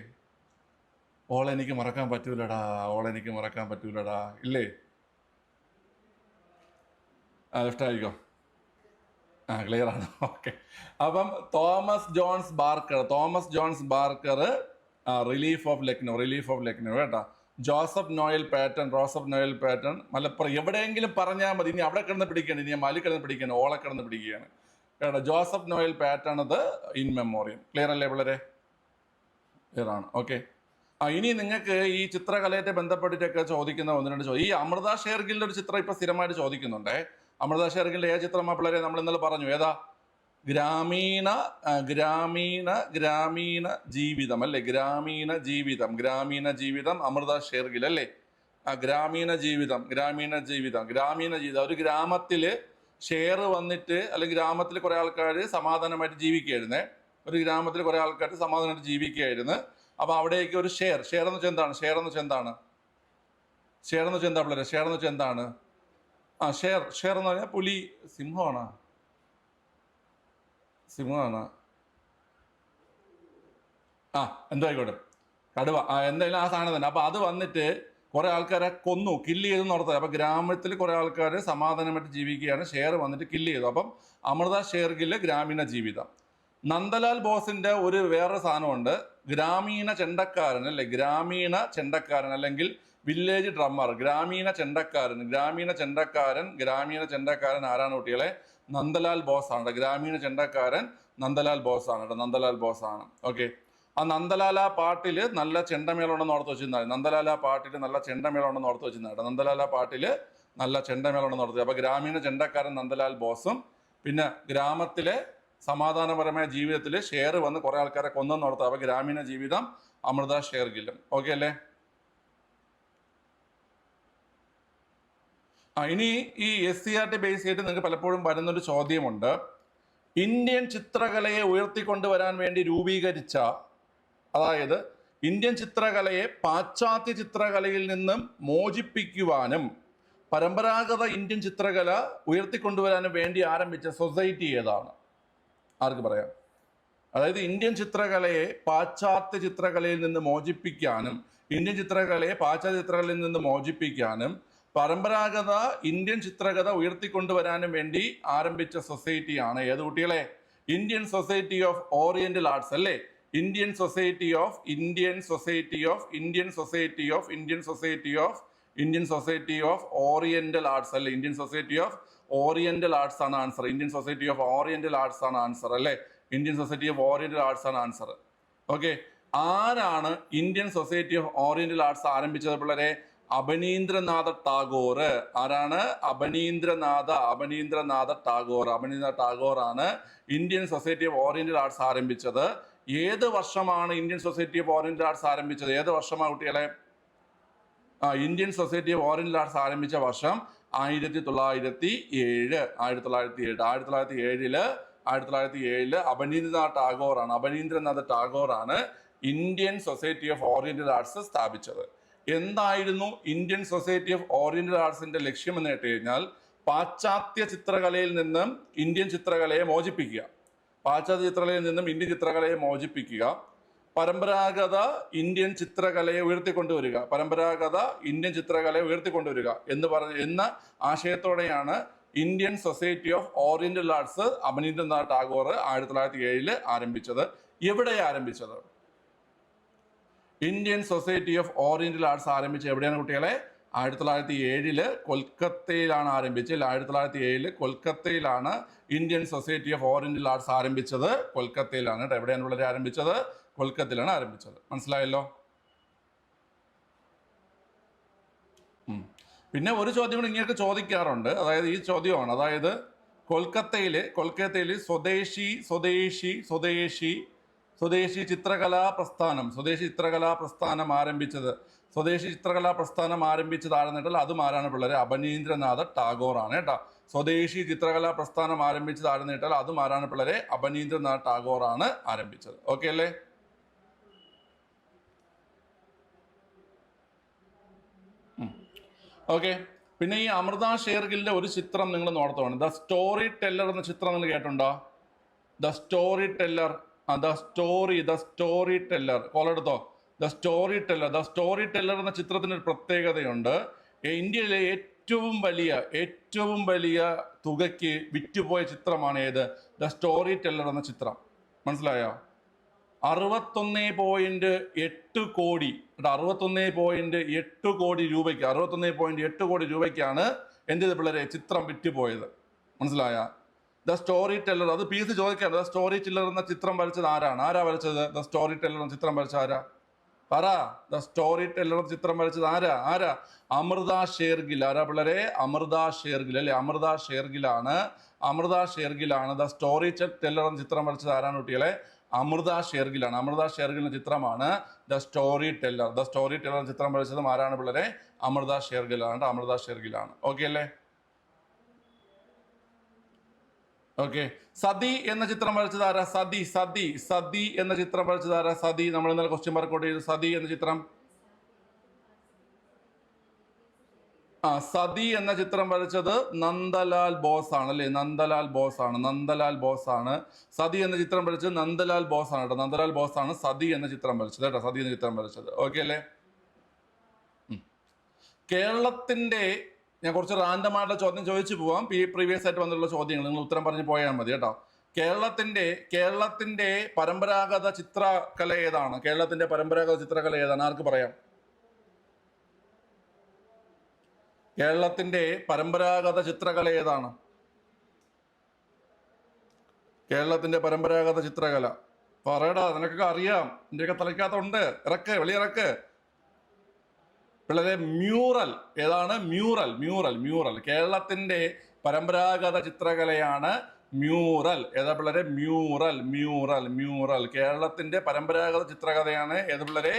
ഓളെ എനിക്ക് മറക്കാൻ പറ്റൂലടാ. ഇല്ലേ? ലെഫ്റ്റ് ആയിരിക്കും. ക്ലിയർ ആണ്. ഓക്കെ, അപ്പം Thomas Jones Barker relief of Lucknow കേട്ടോ. Joseph Noel Paton Malappuram. എവിടെയെങ്കിലും പറഞ്ഞാൽ മതി. ഇനി അവിടെ കിടന്ന് പിടിക്കുകയാണ്, ഇനി മലി കിടന്ന് പിടിക്കുകയാണ്, ഓളെ കിടന്ന് പിടിക്കുകയാണ് കേട്ടോ. ജോസഫ് നോയൽ പാറ്റൺ അത് ഇൻ മെമ്മോറിയം. ക്ലിയർ അല്ലേ പിള്ളേരെ? ക്ലിയർ ആണ്. ഓക്കെ. ഇനി നിങ്ങൾക്ക് ഈ ചിത്രകലയായിട്ട് ബന്ധപ്പെട്ടിട്ടൊക്കെ ചോദിക്കുന്ന ഒന്ന് രണ്ട് ചോദ്യം. ഈ അമൃത ഷേർഗിലിന്റെ ഒരു ചിത്രം ഇപ്പൊ സ്ഥിരമായിട്ട് ചോദിക്കുന്നുണ്ടേ. അമൃത ഷേർഗിലിന്റെ ഏത് ചിത്രമാ പിള്ളേരെ? നമ്മൾ ഇന്നലെ പറഞ്ഞു. ഏതാ? ഗ്രാമീണ ജീവിതം അല്ലേ? ഗ്രാമീണ ജീവിതം അമൃത ഷേർഗിൽ അല്ലേ? ഗ്രാമീണ ജീവിതം. ഒരു ഗ്രാമത്തില് ഷെയർ വന്നിട്ട്, അല്ലെങ്കിൽ ഗ്രാമത്തിൽ കുറെ ആൾക്കാർ സമാധാനമായിട്ട് ജീവിക്കുകയായിരുന്നേ. ഒരു ഗ്രാമത്തിൽ കുറെ ആൾക്കാർ സമാധാനമായിട്ട് ജീവിക്കുകയായിരുന്നു. അപ്പൊ അവിടേക്ക് ഒരു ഷെയർ എന്ന് വെച്ചാൽ എന്താണ്? ഷെയർ എന്ന് വെച്ചാൽ എന്താണ് പിള്ളേരെ? ഷെയർ എന്ന് വെച്ചാൽ എന്താണ്? ഷെയർ എന്ന് പറഞ്ഞാൽ പുലി, സിംഹമാണ്. എന്തോ ആയിക്കോട്ടെ, കടുവ, എന്തായാലും ആ സാധനം തന്നെ. അപ്പൊ അത് വന്നിട്ട് കുറെ ആൾക്കാരെ കൊന്നു, കില്ല് ചെയ്തു നടത്തുക. അപ്പൊ ഗ്രാമത്തിൽ കുറെ ആൾക്കാർ സമാധാനമായിട്ട് ജീവിക്കുകയാണ്, ഷെയർ വന്നിട്ട് കില്ല് ചെയ്തു. അപ്പം അമൃത ഷേർഗില് ഗ്രാമീണ ജീവിതം. നന്ദലാൽ ബോസിന്റെ ഒരു വേറൊരു സാധനമുണ്ട്, ഗ്രാമീണ ചെണ്ടക്കാരൻ അല്ലെ? ഗ്രാമീണ ചെണ്ടക്കാരൻ അല്ലെങ്കിൽ വില്ലേജ് ഡ്രമ്മർ. ഗ്രാമീണ ചെണ്ടക്കാരൻ ആരാണ് കുട്ടികളെ? നന്ദലാൽ ബോസ് ആണ്. ഗ്രാമീണ ചെണ്ടക്കാരൻ നന്ദലാൽ ബോസ് ആണ്. ഓക്കെ. ആ നന്ദലാല പാട്ടില് നല്ല ചെണ്ടമേളം ഉണ്ടെന്ന് ഓർത്ത് വെച്ചിരുന്നാൽ. നന്ദലാല പാട്ടില് നല്ല ചെണ്ടമേളം ഉണ്ടെന്ന് ഓർത്ത് വെച്ചിരുന്നത്. അപ്പൊ ഗ്രാമീണ ചെണ്ടക്കാരൻ നന്ദലാൽ ബോസും, പിന്നെ ഗ്രാമത്തിലെ സമാധാനപരമായ ജീവിതത്തിൽ ഷെയർ വന്ന് കുറെ ആൾക്കാരെ കൊന്നെന്ന് ഓർത്ത്. അപ്പൊ ഗ്രാമീണ ജീവിതം അമൃത ഷേർഗിലും. ഓക്കെ അല്ലേ? ഇനി ഈ SCERT ബേസ് ചെയ്തിട്ട് നിങ്ങൾക്ക് പലപ്പോഴും വരുന്നൊരു ചോദ്യമുണ്ട്. ഇന്ത്യൻ ചിത്രകലയെ ഉയർത്തിക്കൊണ്ടുവരാൻ വേണ്ടി രൂപീകരിച്ച, അതായത് ഇന്ത്യൻ ചിത്രകലയെ പാശ്ചാത്യ ചിത്രകലയിൽ നിന്നും മോചിപ്പിക്കുവാനും പരമ്പരാഗത ഇന്ത്യൻ ചിത്രകല ഉയർത്തിക്കൊണ്ടുവരാനും വേണ്ടി ആരംഭിച്ച സൊസൈറ്റി ഏതാണ്? ആർക്ക് പറയാം? അതായത് ഇന്ത്യൻ ചിത്രകലയെ പാശ്ചാത്യ ചിത്രകലയിൽ നിന്ന് മോചിപ്പിക്കാനും പരമ്പരാഗത ഇന്ത്യൻ ചിത്രകഥ ഉയർത്തിക്കൊണ്ടുവരാനും വേണ്ടി ആരംഭിച്ച സൊസൈറ്റിയാണ് ഏത് കുട്ടികളെ? Indian Society of Oriental Arts അല്ലേ? Indian Society of Oriental Arts അല്ലേ? Indian Society of Oriental Arts ആണ് answer. Indian Society of Oriental Arts ആണ് ആൻസർ അല്ലേ? Indian Society of Oriental Arts ആണ് ആൻസർ. ഓക്കെ. ആരാണ് Indian Society of Oriental Arts ആരംഭിച്ചത് പിള്ളേരെ? അബനീന്ദ്രനാഥ ടാഗോർ. ആരാണ്? അബനീന്ദ്രനാഥ ടാഗോർ ആണ് Indian Society of Oriental Arts ആരംഭിച്ചത്. ഏത് വർഷമാണ് Indian Society of Oriental Arts ആരംഭിച്ചത്? ഏത് വർഷമാണ് കുട്ടികളെ? Indian Society of Oriental arts ആരംഭിച്ച വർഷം 1907. 1907 അബനീന്ദ്രനാഥ ടാഗോർ ആണ് Indian Society of Oriental arts സ്ഥാപിച്ചത്. എന്തായിരുന്നു ഇന്ത്യൻ സൊസൈറ്റി ഓഫ് ഓറിയന്റൽ ആർട്സിന്റെ ലക്ഷ്യം എന്ന് കേട്ട് കഴിഞ്ഞാൽ, പാശ്ചാത്യ ചിത്രകലയിൽ നിന്നും ഇന്ത്യൻ ചിത്രകലയെ മോചിപ്പിക്കുക, പരമ്പരാഗത ഇന്ത്യൻ ചിത്രകലയെ ഉയർത്തിക്കൊണ്ടുവരിക എന്ന ആശയത്തോടെയാണ് Indian Society of Oriental Arts Abanindranath Tagore 1907 ആരംഭിച്ചത്. എവിടെയാണ് ആരംഭിച്ചത്? Indian Society of Oriental Arts ആരംഭിച്ചത് എവിടെയാണ് കുട്ടികളെ? 1907 കൊൽക്കത്തയിലാണ് ആരംഭിച്ചത്. 1907 കൊൽക്കത്തയിലാണ് Indian Society of Oriental Arts ആരംഭിച്ചത്. കൊൽക്കത്തയിലാണ്. എവിടെയാണ് വളരെ ആരംഭിച്ചത്? കൊൽക്കത്തയിലാണ് ആരംഭിച്ചത്. മനസ്സിലായല്ലോ? പിന്നെ ഒരു ചോദ്യം കൂടി ഇങ്ങനെ ചോദിക്കാറുണ്ട്. അതായത് ഈ ചോദ്യമാണ്, അതായത് കൊൽക്കത്തയില് സ്വദേശി ചിത്രകലാ പ്രസ്ഥാനം ആരംഭിച്ചത് ആരെന്നിട്ടാൽ അതും ആരാണ് പിള്ളേരെ? അബനീന്ദ്രനാഥ ടാഗോർ ആണ് കേട്ടോ. സ്വദേശി ചിത്രകലാ പ്രസ്ഥാനം ആരംഭിച്ചത് ആരെന്നിട്ടാൽ അതും ആരാണ് പിള്ളേരെ? അബനീന്ദ്രനാഥ് ടാഗോർ ആണ് ആരംഭിച്ചത്. ഓക്കെ അല്ലേ? ഓക്കെ. പിന്നെ ഈ അമൃത ഷേർഗിലിന്റെ ഒരു ചിത്രം നിങ്ങൾ നോർത്തോണം. ദ സ്റ്റോറി ടെല്ലർ എന്ന ചിത്രം നിങ്ങൾ കേട്ടുണ്ടോ? ദ സ്റ്റോറി ടെല്ലർ കോളെടുത്തോ? ദ സ്റ്റോറി ടെല്ലർ എന്ന ചിത്രത്തിന് ഒരു പ്രത്യേകതയുണ്ട്. ഇന്ത്യയിലെ ഏറ്റവും വലിയ തുകയ്ക്ക് വിറ്റുപോയ ചിത്രമാണ് ഏത്? ദ സ്റ്റോറി ടെല്ലർ എന്ന ചിത്രം. മനസ്സിലായോ? 61.8 കോടി 61.8 കോടി രൂപയ്ക്ക് 61.8 കോടി രൂപയ്ക്കാണ് എന്ത് ചെയ്ത പിള്ളേരെ ചിത്രം വിറ്റുപോയത്. മനസ്സിലായ? ദ സ്റ്റോറി ടെല്ലർ, അത് പി എസ് സി ചോദിക്കാണ്. ദ സ്റ്റോറി ടെല്ലർ എന്ന ചിത്രം വരച്ചത് ആരാണ്? ആരാ വരച്ചത്? ദ സ്റ്റോറി ടെല്ലർ എന്ന ചിത്രം വരച്ച ആരാ? പറ. ദ സ്റ്റോറി ടെല്ലർ ചിത്രം വരച്ചത് ആരാ? അമൃത ഷേർഗിൽ. ആരാ പിള്ളേരെ? അമൃത ഷേർഗിൽ അല്ലെ? അമൃത ഷേർഗിലാണ് ദ സ്റ്റോറി ടെല്ലർ എന്ന ചിത്രം വരച്ചത് ആരാണ് കുട്ടികളെ? അമൃത ഷേർഗിലാണ്. അമൃത ഷേർഗിലിന്റെ ചിത്രമാണ് the story teller. The story teller ചിത്രം വരച്ചതും ആരാണ് പിള്ളേരെ? അമൃത ഷേർഗിലാണ്. ഓക്കെ അല്ലേ? ഓക്കെ. സതി എന്ന ചിത്രം വരച്ചത് ആരാ? സതി എന്ന ചിത്രം വരച്ചത് ആരാ? സതി. നമ്മൾ ഇന്നലെ ക്വസ്റ്റ്യൻ വർക്കൗട്ട് ചെയ്തു. സതി എന്ന ചിത്രം സതി എന്ന ചിത്രം വരച്ചത് നന്ദലാൽ ബോസ് ആണ് അല്ലേ? നന്ദലാൽ ബോസ് ആണ് സതി എന്ന ചിത്രം വരച്ചത്. നന്ദലാൽ ബോസ് ആണ് കേട്ടോ. നന്ദലാൽ ബോസ് ആണ് സതി എന്ന ചിത്രം വരച്ചത് കേട്ടോ. സതി എന്ന ചിത്രം വരച്ചത്. ഓക്കെ അല്ലേ? കേരളത്തിന്റെ, ഞാൻ കുറച്ച് റാൻഡമായിട്ടുള്ള ചോദ്യം ചോദിച്ചു പോവാം. പ്രീവിയസ് ആയിട്ട് വന്നിട്ടുള്ള ചോദ്യങ്ങൾ നിങ്ങൾ ഉത്തരം പറഞ്ഞ് പോയാൽ മതി കേട്ടോ. കേരളത്തിന്റെ പരമ്പരാഗത ചിത്രകല ഏതാണ്? ആർക്ക് പറയാം? കേരളത്തിന്റെ പരമ്പരാഗത ചിത്രകല ഏതാണ്? പറയടാ, നിനക്കൊക്കെ അറിയാം. എന്റെയൊക്കെ തലയ്ക്കകത്തുണ്ട്. വെളിയിറക്ക് പിള്ളേരെ. മ്യൂറൽ. ഏതാണ്? മ്യൂറൽ. കേരളത്തിന്റെ പരമ്പരാഗത ചിത്രകലയാണ് മ്യൂറൽ. ഏതാ പിള്ളേരെ? മ്യൂറൽ. കേരളത്തിന്റെ പരമ്പരാഗത ചിത്രകലയാണ് ഏത് പിള്ളേരെ?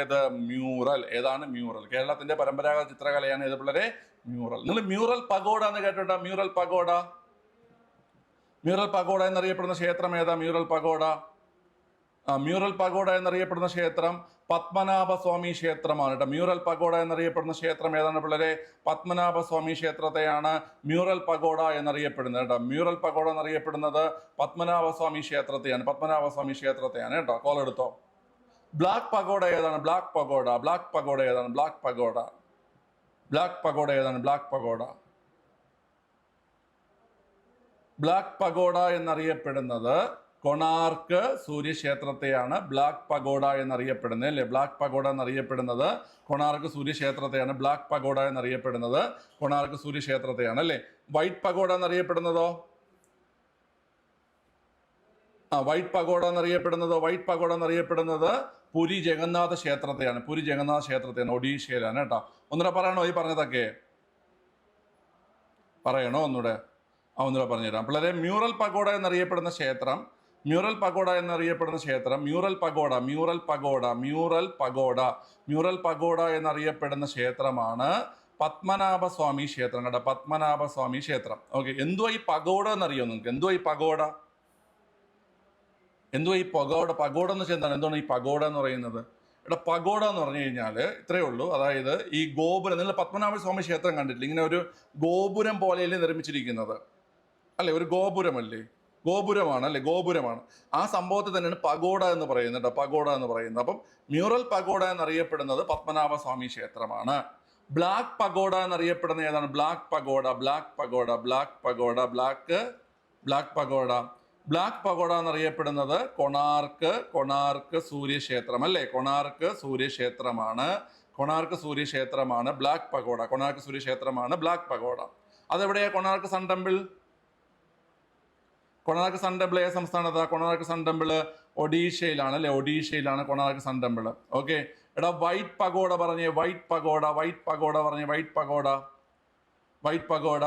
ഏത്? മ്യൂറൽ. ഏതാണ്? മ്യൂറൽ. കേരളത്തിന്റെ പരമ്പരാഗത ചിത്രകലയാണ് ഏത് പിള്ളേരെ? മ്യൂറൽ. നിങ്ങൾ മ്യൂറൽ പഗോഡ എന്ന് കേട്ടിട്ടുണ്ടോ? മ്യൂറൽ പഗോഡ എന്നറിയപ്പെടുന്ന ക്ഷേത്രം ഏതാ? മ്യൂറൽ പഗോഡ എന്നറിയപ്പെടുന്ന ക്ഷേത്രം പത്മനാഭസ്വാമി ക്ഷേത്രമാണ് കേട്ടോ. മ്യൂറൽ പഗോഡ എന്നറിയപ്പെടുന്ന ക്ഷേത്രം ഏതാണ് പിള്ളേരെ? പത്മനാഭസ്വാമി ക്ഷേത്രത്തെയാണ് മ്യൂറൽ പഗോഡ എന്നറിയപ്പെടുന്നത് കേട്ടോ. മ്യൂറൽ പഗോഡ എന്നറിയപ്പെടുന്നത് പത്മനാഭസ്വാമി ക്ഷേത്രത്തെയാണ് കേട്ടോ. കോൾ എടുത്തോ. ബ്ലാക്ക് പഗോഡ ഏതാണ്? ബ്ലാക്ക് പഗോഡ എന്നറിയപ്പെടുന്നത് കൊണാർക്ക് സൂര്യക്ഷേത്രത്തെയാണ് ബ്ലാക്ക് പഗോഡ എന്നറിയപ്പെടുന്നത് അല്ലേ? ബ്ലാക്ക് പഗോഡ എന്നറിയപ്പെടുന്നത് കൊണാർക്ക് സൂര്യക്ഷേത്രത്തെയാണ്. ബ്ലാക്ക് പഗോഡ എന്നറിയപ്പെടുന്നത് കൊണാർക്ക് സൂര്യക്ഷേത്രത്തെയാണ് അല്ലേ? വൈറ്റ് പഗോഡ എന്നറിയപ്പെടുന്നതോ? വൈറ്റ് പഗോഡ എന്നറിയപ്പെടുന്നത് പുരി ജഗന്നാഥ ക്ഷേത്രത്തെയാണ്. ഒഡീഷയിലാണ് കേട്ടോ. ഒന്നുകൂടെ പറയണോ ഈ പറഞ്ഞതൊക്കെ? പറയണോ ഒന്നുകൂടെ? ഒന്നുകൂടെ പറഞ്ഞുതരാം പിള്ളേരെ. മ്യൂറൽ പഗോഡ എന്നറിയപ്പെടുന്ന ക്ഷേത്രം മ്യൂറൽ പഗോഡ എന്നറിയപ്പെടുന്ന ക്ഷേത്രമാണ് പത്മനാഭസ്വാമി ക്ഷേത്രം കേട്ടോ. പത്മനാഭസ്വാമി ക്ഷേത്രം. ഓക്കെ. എന്തുവാ ഈ പഗോഡ എന്നറിയോ നിങ്ങൾക്ക്? എന്തുവാ ഈ പഗോഡ എന്ന് വെച്ചാൽ എന്താണ്? എന്താണ് ഈ പഗോഡ എന്ന് പറയുന്നത്? പഗോഡ എന്ന് പറഞ്ഞു കഴിഞ്ഞാൽ ഇത്രയേ ഉള്ളൂ. അതായത് ഈ ഗോപുരം, നിങ്ങൾ പത്മനാഭസ്വാമി ക്ഷേത്രം കണ്ടിട്ടില്ല? ഇങ്ങനെ ഒരു ഗോപുരം പോലെയല്ലേ നിർമ്മിച്ചിരിക്കുന്നത് അല്ലെ? ഒരു ഗോപുരമാണ്. ആ സംഭവത്തിൽ തന്നെയാണ് പഗോഡ എന്ന് പറയുന്നത് കേട്ടോ. അപ്പം മ്യൂറൽ പഗോഡ എന്നറിയപ്പെടുന്നത് പത്മനാഭസ്വാമി ക്ഷേത്രമാണ്. ബ്ലാക്ക് പഗോഡ എന്നറിയപ്പെടുന്ന ഏതാണ്? ബ്ലാക്ക് പഗോഡ എന്നറിയപ്പെടുന്നത് കൊണാർക്ക് സൂര്യക്ഷേത്രം അല്ലേ? കൊണാർക്ക് സൂര്യക്ഷേത്രമാണ് ബ്ലാക്ക് പഗോഡ. അതെവിടെയാ കൊണാർക്ക് സൺ ടെമ്പിൾ? ഏത് സംസ്ഥാനത്താ? കൊണാർക്ക് സൺ ടെമ്പിൾ ഒഡീഷയിലാണ് അല്ലെ? Konark sun temple. Okay. White pagoda പറഞ്ഞേ. വൈറ്റ് പഗോഡ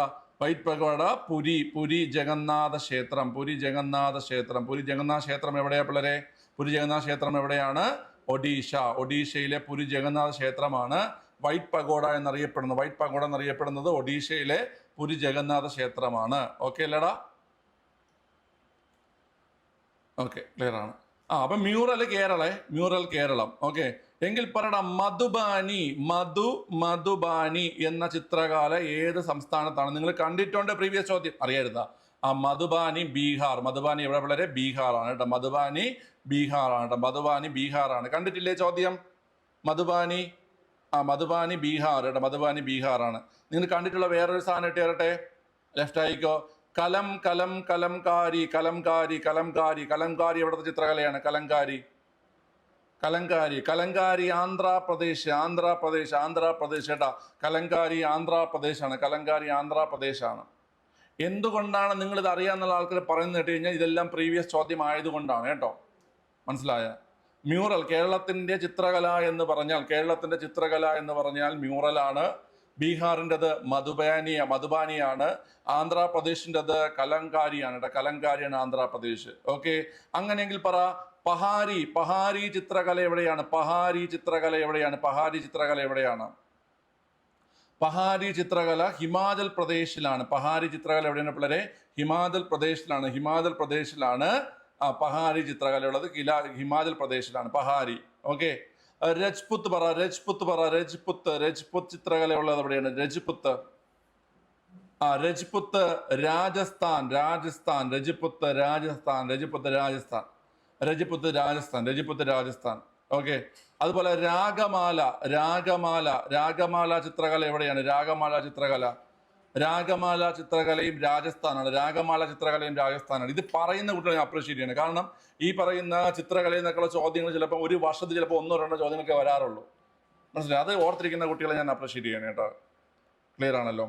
പുരി ജഗന്നാഥ ക്ഷേത്രം. പുരി ജഗന്നാഥ ക്ഷേത്രം എവിടെയാ പിള്ളേരെ? എവിടെയാണ്? ഒഡീഷയിലെ പുരി ജഗന്നാഥ ക്ഷേത്രമാണ് വൈറ്റ് പഗോഡ എന്നറിയപ്പെടുന്നത്. ഒഡീഷയിലെ പുരി ജഗന്നാഥ ക്ഷേത്രമാണ്. ഓക്കെ അല്ലേടാ? ഓക്കെ, ക്ലിയർ ആണ്. അപ്പൊ മ്യൂറൽ കേരളം. ഓക്കെ. എങ്കിൽ പറയടാ, മധുബാനി എന്ന ചിത്രകല ഏത് സംസ്ഥാനത്താണ്? നിങ്ങൾ കണ്ടിട്ടുണ്ട്? പ്രീവിയസ് ചോദ്യം അറിയരുതാ? മധുബാനി ബീഹാർ. എവിടെ പിള്ളേരെ? ബീഹാറാണ് കേട്ടോ. മധുബാനി ബീഹാറാണ്. കണ്ടിട്ടില്ലേ ചോദ്യം? മധുബാനി ബീഹാർ കേട്ടോ. ബീഹാറാണ്. നിങ്ങൾ കണ്ടിട്ടുള്ള വേറൊരു സാധനം ഇട്ട് തരട്ടെ. ലെഫ്റ്റ് ആയിക്കോ. കലം കലം കലംകാരി കലംകാരി കലംകാരി കലംകാരി എവിടുത്തെ ചിത്രകലയാണ്? കലംകാരി കലങ്കാരി കലങ്കാരി ആന്ധ്രാപ്രദേശ് ആന്ധ്രാപ്രദേശ് ആന്ധ്രാപ്രദേശ് കേട്ടാ. കലങ്കാരി ആന്ധ്രാപ്രദേശാണ്. കലങ്കാരി ആന്ധ്രാപ്രദേശാണ്. എന്തുകൊണ്ടാണ് നിങ്ങൾ ഇത് അറിയാന്നുള്ള ആൾക്കാർ പറയുന്നത് കേട്ട് കഴിഞ്ഞാൽ ഇതെല്ലാം പ്രീവിയസ് ചോദ്യം ആയതുകൊണ്ടാണ് കേട്ടോ. മനസ്സിലായ? മ്യൂറൽ കേരളത്തിന്റെ ചിത്രകല എന്ന് പറഞ്ഞാൽ മ്യൂറലാണ്. ബീഹാറിൻ്റെത് മധുബാനിയാണ്. ആന്ധ്രാപ്രദേശിൻ്റെത് കലങ്കാരിയാണ് കേട്ടോ. കലങ്കാരിയാണ് ആന്ധ്രാപ്രദേശ്. ഓക്കെ, അങ്ങനെയെങ്കിൽ പറ പഹാരി ചിത്രകല എവിടെയാണ്? പഹാരി ചിത്രകല ഹിമാചൽ പ്രദേശിലാണ്. പഹാരി ചിത്രകല എവിടെയാണ് പിള്ളേരെ? ഹിമാചൽ പ്രദേശിലാണ് പഹാരി ചിത്രകല ഉള്ളത്. ഹിമാചൽ പ്രദേശിലാണ് പഹാരി. ഓക്കെ, രജ്പുത്ത് ചിത്രകല ഉള്ളത് എവിടെയാണ്? രജ്പുത്ത് രാജസ്ഥാൻ. ഓക്കെ, അതുപോലെ രാഗമാല ചിത്രകല എവിടെയാണ്? രാഗമാല ചിത്രകലയും രാജസ്ഥാനാണ്. ഇത് പറയുന്ന കുട്ടികളെ ഞാൻ അപ്രീഷിയേറ്റ് ചെയ്യണം. കാരണം ഈ പറയുന്ന ചിത്രകലയിൽ നിന്നൊക്കെയുള്ള ചോദ്യങ്ങൾ ചിലപ്പോൾ ഒരു വർഷത്തിൽ ചിലപ്പോൾ 1-2 ചോദ്യങ്ങളൊക്കെ വരാറുള്ളൂ. മനസ്സിലായി? അത് ഓർത്തിരിക്കുന്ന കുട്ടികളെ ഞാൻ അപ്രീഷിയേറ്റ് ചെയ്യണം കേട്ടോ. ക്ലിയർ ആണല്ലോ?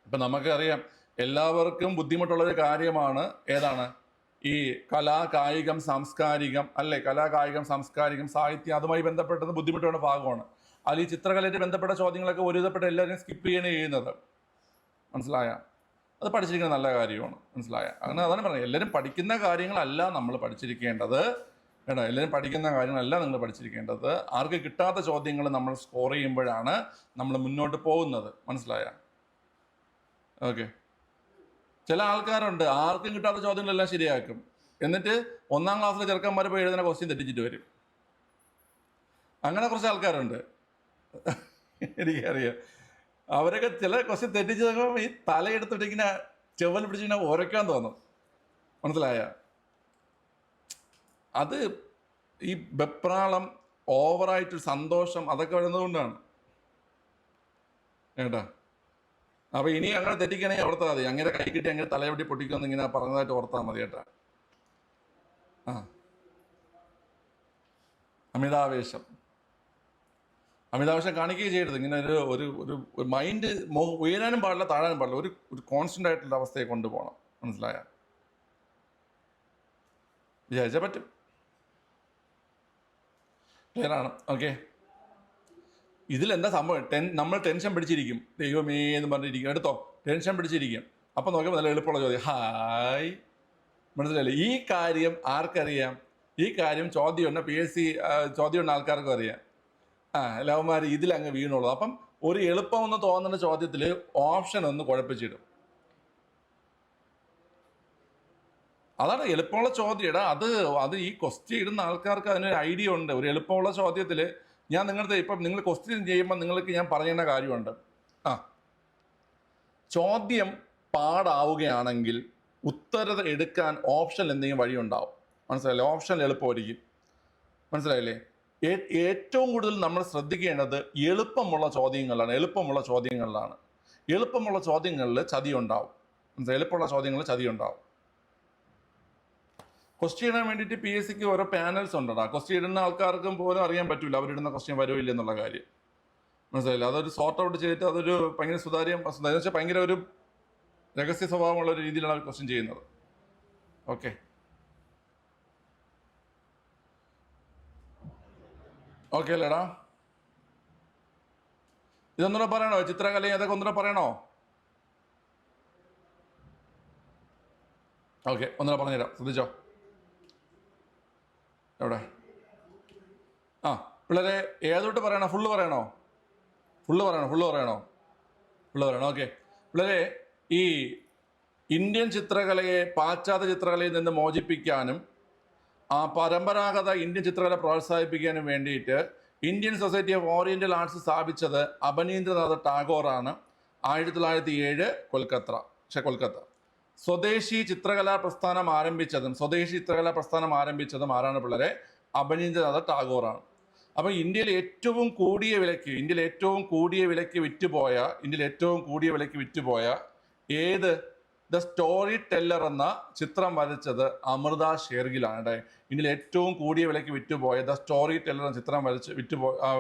ഇപ്പൊ നമുക്കറിയാം എല്ലാവർക്കും ബുദ്ധിമുട്ടുള്ളൊരു കാര്യമാണ് ഏതാണ്? ഈ കലാകായികം സാംസ്കാരികം അല്ലെ? കലാകായികം സാംസ്കാരികം സാഹിത്യം അതുമായി ബന്ധപ്പെട്ടത് ബുദ്ധിമുട്ടുള്ള ഭാഗമാണ്. അതിൽ ഈ ചിത്രകലയായിട്ട് ബന്ധപ്പെട്ട ചോദ്യങ്ങളൊക്കെ ഒരുവിധപ്പെട്ട എല്ലാവരും സ്കിപ്പ് ചെയ്യുന്നത്. മനസ്സിലായ? അത് പഠിച്ചിരിക്കുന്നത് നല്ല കാര്യമാണ്. മനസ്സിലായ? അങ്ങനെ അതാണ് പറയുന്നത്. എല്ലാവരും പഠിക്കുന്ന കാര്യങ്ങളല്ല നമ്മൾ പഠിച്ചിരിക്കേണ്ടത് കേട്ടോ. എല്ലാവരും പഠിക്കുന്ന കാര്യങ്ങളല്ല നിങ്ങൾ പഠിച്ചിരിക്കേണ്ടത്. ആർക്ക് കിട്ടാത്ത ചോദ്യങ്ങൾ നമ്മൾ സ്കോർ ചെയ്യുമ്പോഴാണ് നമ്മൾ മുന്നോട്ട് പോകുന്നത്. മനസ്സിലായ? ഓക്കെ, ചില ആൾക്കാരുണ്ട് ആർക്കും കിട്ടാത്ത ചോദ്യങ്ങളെല്ലാം ശരിയാക്കും. എന്നിട്ട് 1ാം ക്ലാസ്സിലെ ചെറുക്കന്മാർ പോയി എഴുതുന്ന ക്വസ്റ്റ്യൻ തെറ്റിച്ചിട്ട് വരും. അങ്ങനെ കുറച്ച് ആൾക്കാരുണ്ട്, എനിക്കറിയാം. അവരൊക്കെ ചില ക്വസ്റ്റ്യൻ തെറ്റിച്ച് ഈ തലയെടുത്തിട്ട് ഇങ്ങനെ ചെവൽ പിടിച്ചിങ്ങനെ ഉരയ്ക്കാൻ തോന്നും. മനസ്സിലായ? അത് ഈ വെപ്രാളം, ഓവറായിട്ട് സന്തോഷം അതൊക്കെ വരുന്നതുകൊണ്ടാണ് കേട്ടാ. അപ്പൊ ഇനി അങ്ങനെ തെറ്റിക്കണമെങ്കിൽ ഓർത്താൽ മതി. അങ്ങനെ കൈ കിട്ടി അങ്ങനെ തലയോട്ടി പൊട്ടിക്കുമെന്ന് ഇങ്ങനെ പറഞ്ഞതായിട്ട് ഓർത്താൽ മതി കേട്ടാ. അമിതാവേശം കാണിക്കുകയും ചെയ്യരുത്. ഇങ്ങനെ ഒരു മൈൻഡ് ഉയരാനും പാടില്ല, താഴാനും പാടില്ല. ഒരു കോൺസ്റ്റന്റ് ആയിട്ടുള്ള അവസ്ഥയെ കൊണ്ടുപോകണം. മനസ്സിലായ? വിചാരിച്ചാൽ പറ്റും. ക്ലിയർ ആണ്? ഓക്കെ, ഇതിലെന്താ സംഭവം? നമ്മൾ ടെൻഷൻ പിടിച്ചിരിക്കും. ദൈവമേ എന്ന് പറഞ്ഞിരിക്കും. എടുത്തോ, ടെൻഷൻ പിടിച്ചിരിക്കും. അപ്പം നോക്കുമ്പോൾ നല്ല എളുപ്പമുള്ള ചോദ്യം. ഹായ്, മനസ്സിലായില്ലേ? ഈ കാര്യം ആർക്കറിയാം? ഈ കാര്യം ചോദ്യം PSC ചോദ്യം ആൾക്കാർക്കും അറിയാം. ലവന്മാർ ഇതിലങ്ങ് വീണുള്ളൂ. അപ്പം ഒരു എളുപ്പമെന്ന് തോന്നുന്ന ചോദ്യത്തിൽ ഓപ്ഷൻ ഒന്ന് കുഴപ്പിച്ചിടും. അതാണ് എളുപ്പമുള്ള ചോദ്യം. ഇടാ അത് ഈ ക്വസ്റ്റ്യൻ ഇടുന്ന ആൾക്കാർക്ക് അതിനൊരു ഐഡിയ ഉണ്ട്. ഒരു എളുപ്പമുള്ള ചോദ്യത്തിൽ ഞാൻ നിങ്ങളുടെ ഇപ്പം നിങ്ങൾ ക്വസ്റ്റ്യൻ ചെയ്യുമ്പോൾ നിങ്ങൾക്ക് ഞാൻ പറയുന്ന കാര്യമുണ്ട്. ചോദ്യം പാടാവുകയാണെങ്കിൽ ഉത്തരം എടുക്കാൻ ഓപ്ഷൻ എന്തെങ്കിലും വഴിയുണ്ടാവും. മനസ്സിലായില്ലേ? ഓപ്ഷൻ എളുപ്പമായിരിക്കും. മനസ്സിലായില്ലേ? ഏറ്റവും കൂടുതൽ നമ്മൾ ശ്രദ്ധിക്കേണ്ടത് എളുപ്പമുള്ള ചോദ്യങ്ങളിലാണ്. എളുപ്പമുള്ള ചോദ്യങ്ങളിൽ ചതി ഉണ്ടാവും. എളുപ്പമുള്ള ചോദ്യങ്ങളിൽ ചതി ഉണ്ടാവും. ക്വസ്റ്റ്യൻ ഇടാൻ വേണ്ടിയിട്ട് PSCക്ക് ഓരോ പാനൽസ് ഉണ്ടടാ. ക്വസ്റ്റ്യൻ ഇടുന്ന ആൾക്കാർക്കും പോലും അറിയാൻ പറ്റില്ല അവരിടുന്ന ക്വസ്റ്റ്യൻ വരുമോ ഇല്ല എന്നുള്ള കാര്യം. മനസ്സിലായില്ല? അതൊരു സോർട്ട് ഔട്ട് ചെയ്തിട്ട് അതൊരു ഭയങ്കര സുതാര്യം വെച്ചാൽ ഭയങ്കര ഒരു രഹസ്യ സ്വഭാവമുള്ള ഒരു രീതിയിലാണ് അവർ ക്വസ്റ്റ്യൻ ചെയ്യുന്നത്. ഓക്കെ, അല്ലേടാ? ഇതൊന്നുകൂടെ പറയണോ? ചിത്രകലയും അതൊക്കെ ഒന്നുകൂടെ പറയണോ? ഓക്കെ, ഒന്നുകൂടെ പറഞ്ഞുതരാം. ശ്രദ്ധിച്ചോ? എവിടെ? പിള്ളേരെ ഏതോട്ട് പറയണോ? ഫുള്ള് പറയണോ? ഓക്കെ പിള്ളേരെ, ഈ ഇന്ത്യൻ ചിത്രകലയെ പാശ്ചാത്യ ചിത്രകലയിൽ നിന്ന് മോചിപ്പിക്കാനും പരമ്പരാഗത ഇന്ത്യൻ ചിത്രകല പ്രോത്സാഹിപ്പിക്കാനും വേണ്ടിയിട്ട് Indian Society of Oriental arts സ്ഥാപിച്ചത് അബനീന്ദ്രനാഥ് ടാഗോറാണ്. 1907 കൊൽക്കത്ത. സ്വദേശി ചിത്രകലാ പ്രസ്ഥാനം ആരംഭിച്ചതും ആരാണ് പിള്ളേരെ? അബനീന്ദ്രനാഥ് ടാഗോറാണ്. അപ്പോൾ ഇന്ത്യയിൽ ഏറ്റവും കൂടിയ വിലയ്ക്ക് വിറ്റുപോയ ഏത് ദ സ്റ്റോറി ടെല്ലർ എന്ന ചിത്രം വരച്ചത് അമൃത ഷേർഗിലാണ്. ഇന്ത്യയിൽ ഏറ്റവും കൂടിയ വിലയ്ക്ക് വിറ്റുപോയ ദ സ്റ്റോറി ടെല്ലർ എന്ന ചിത്രം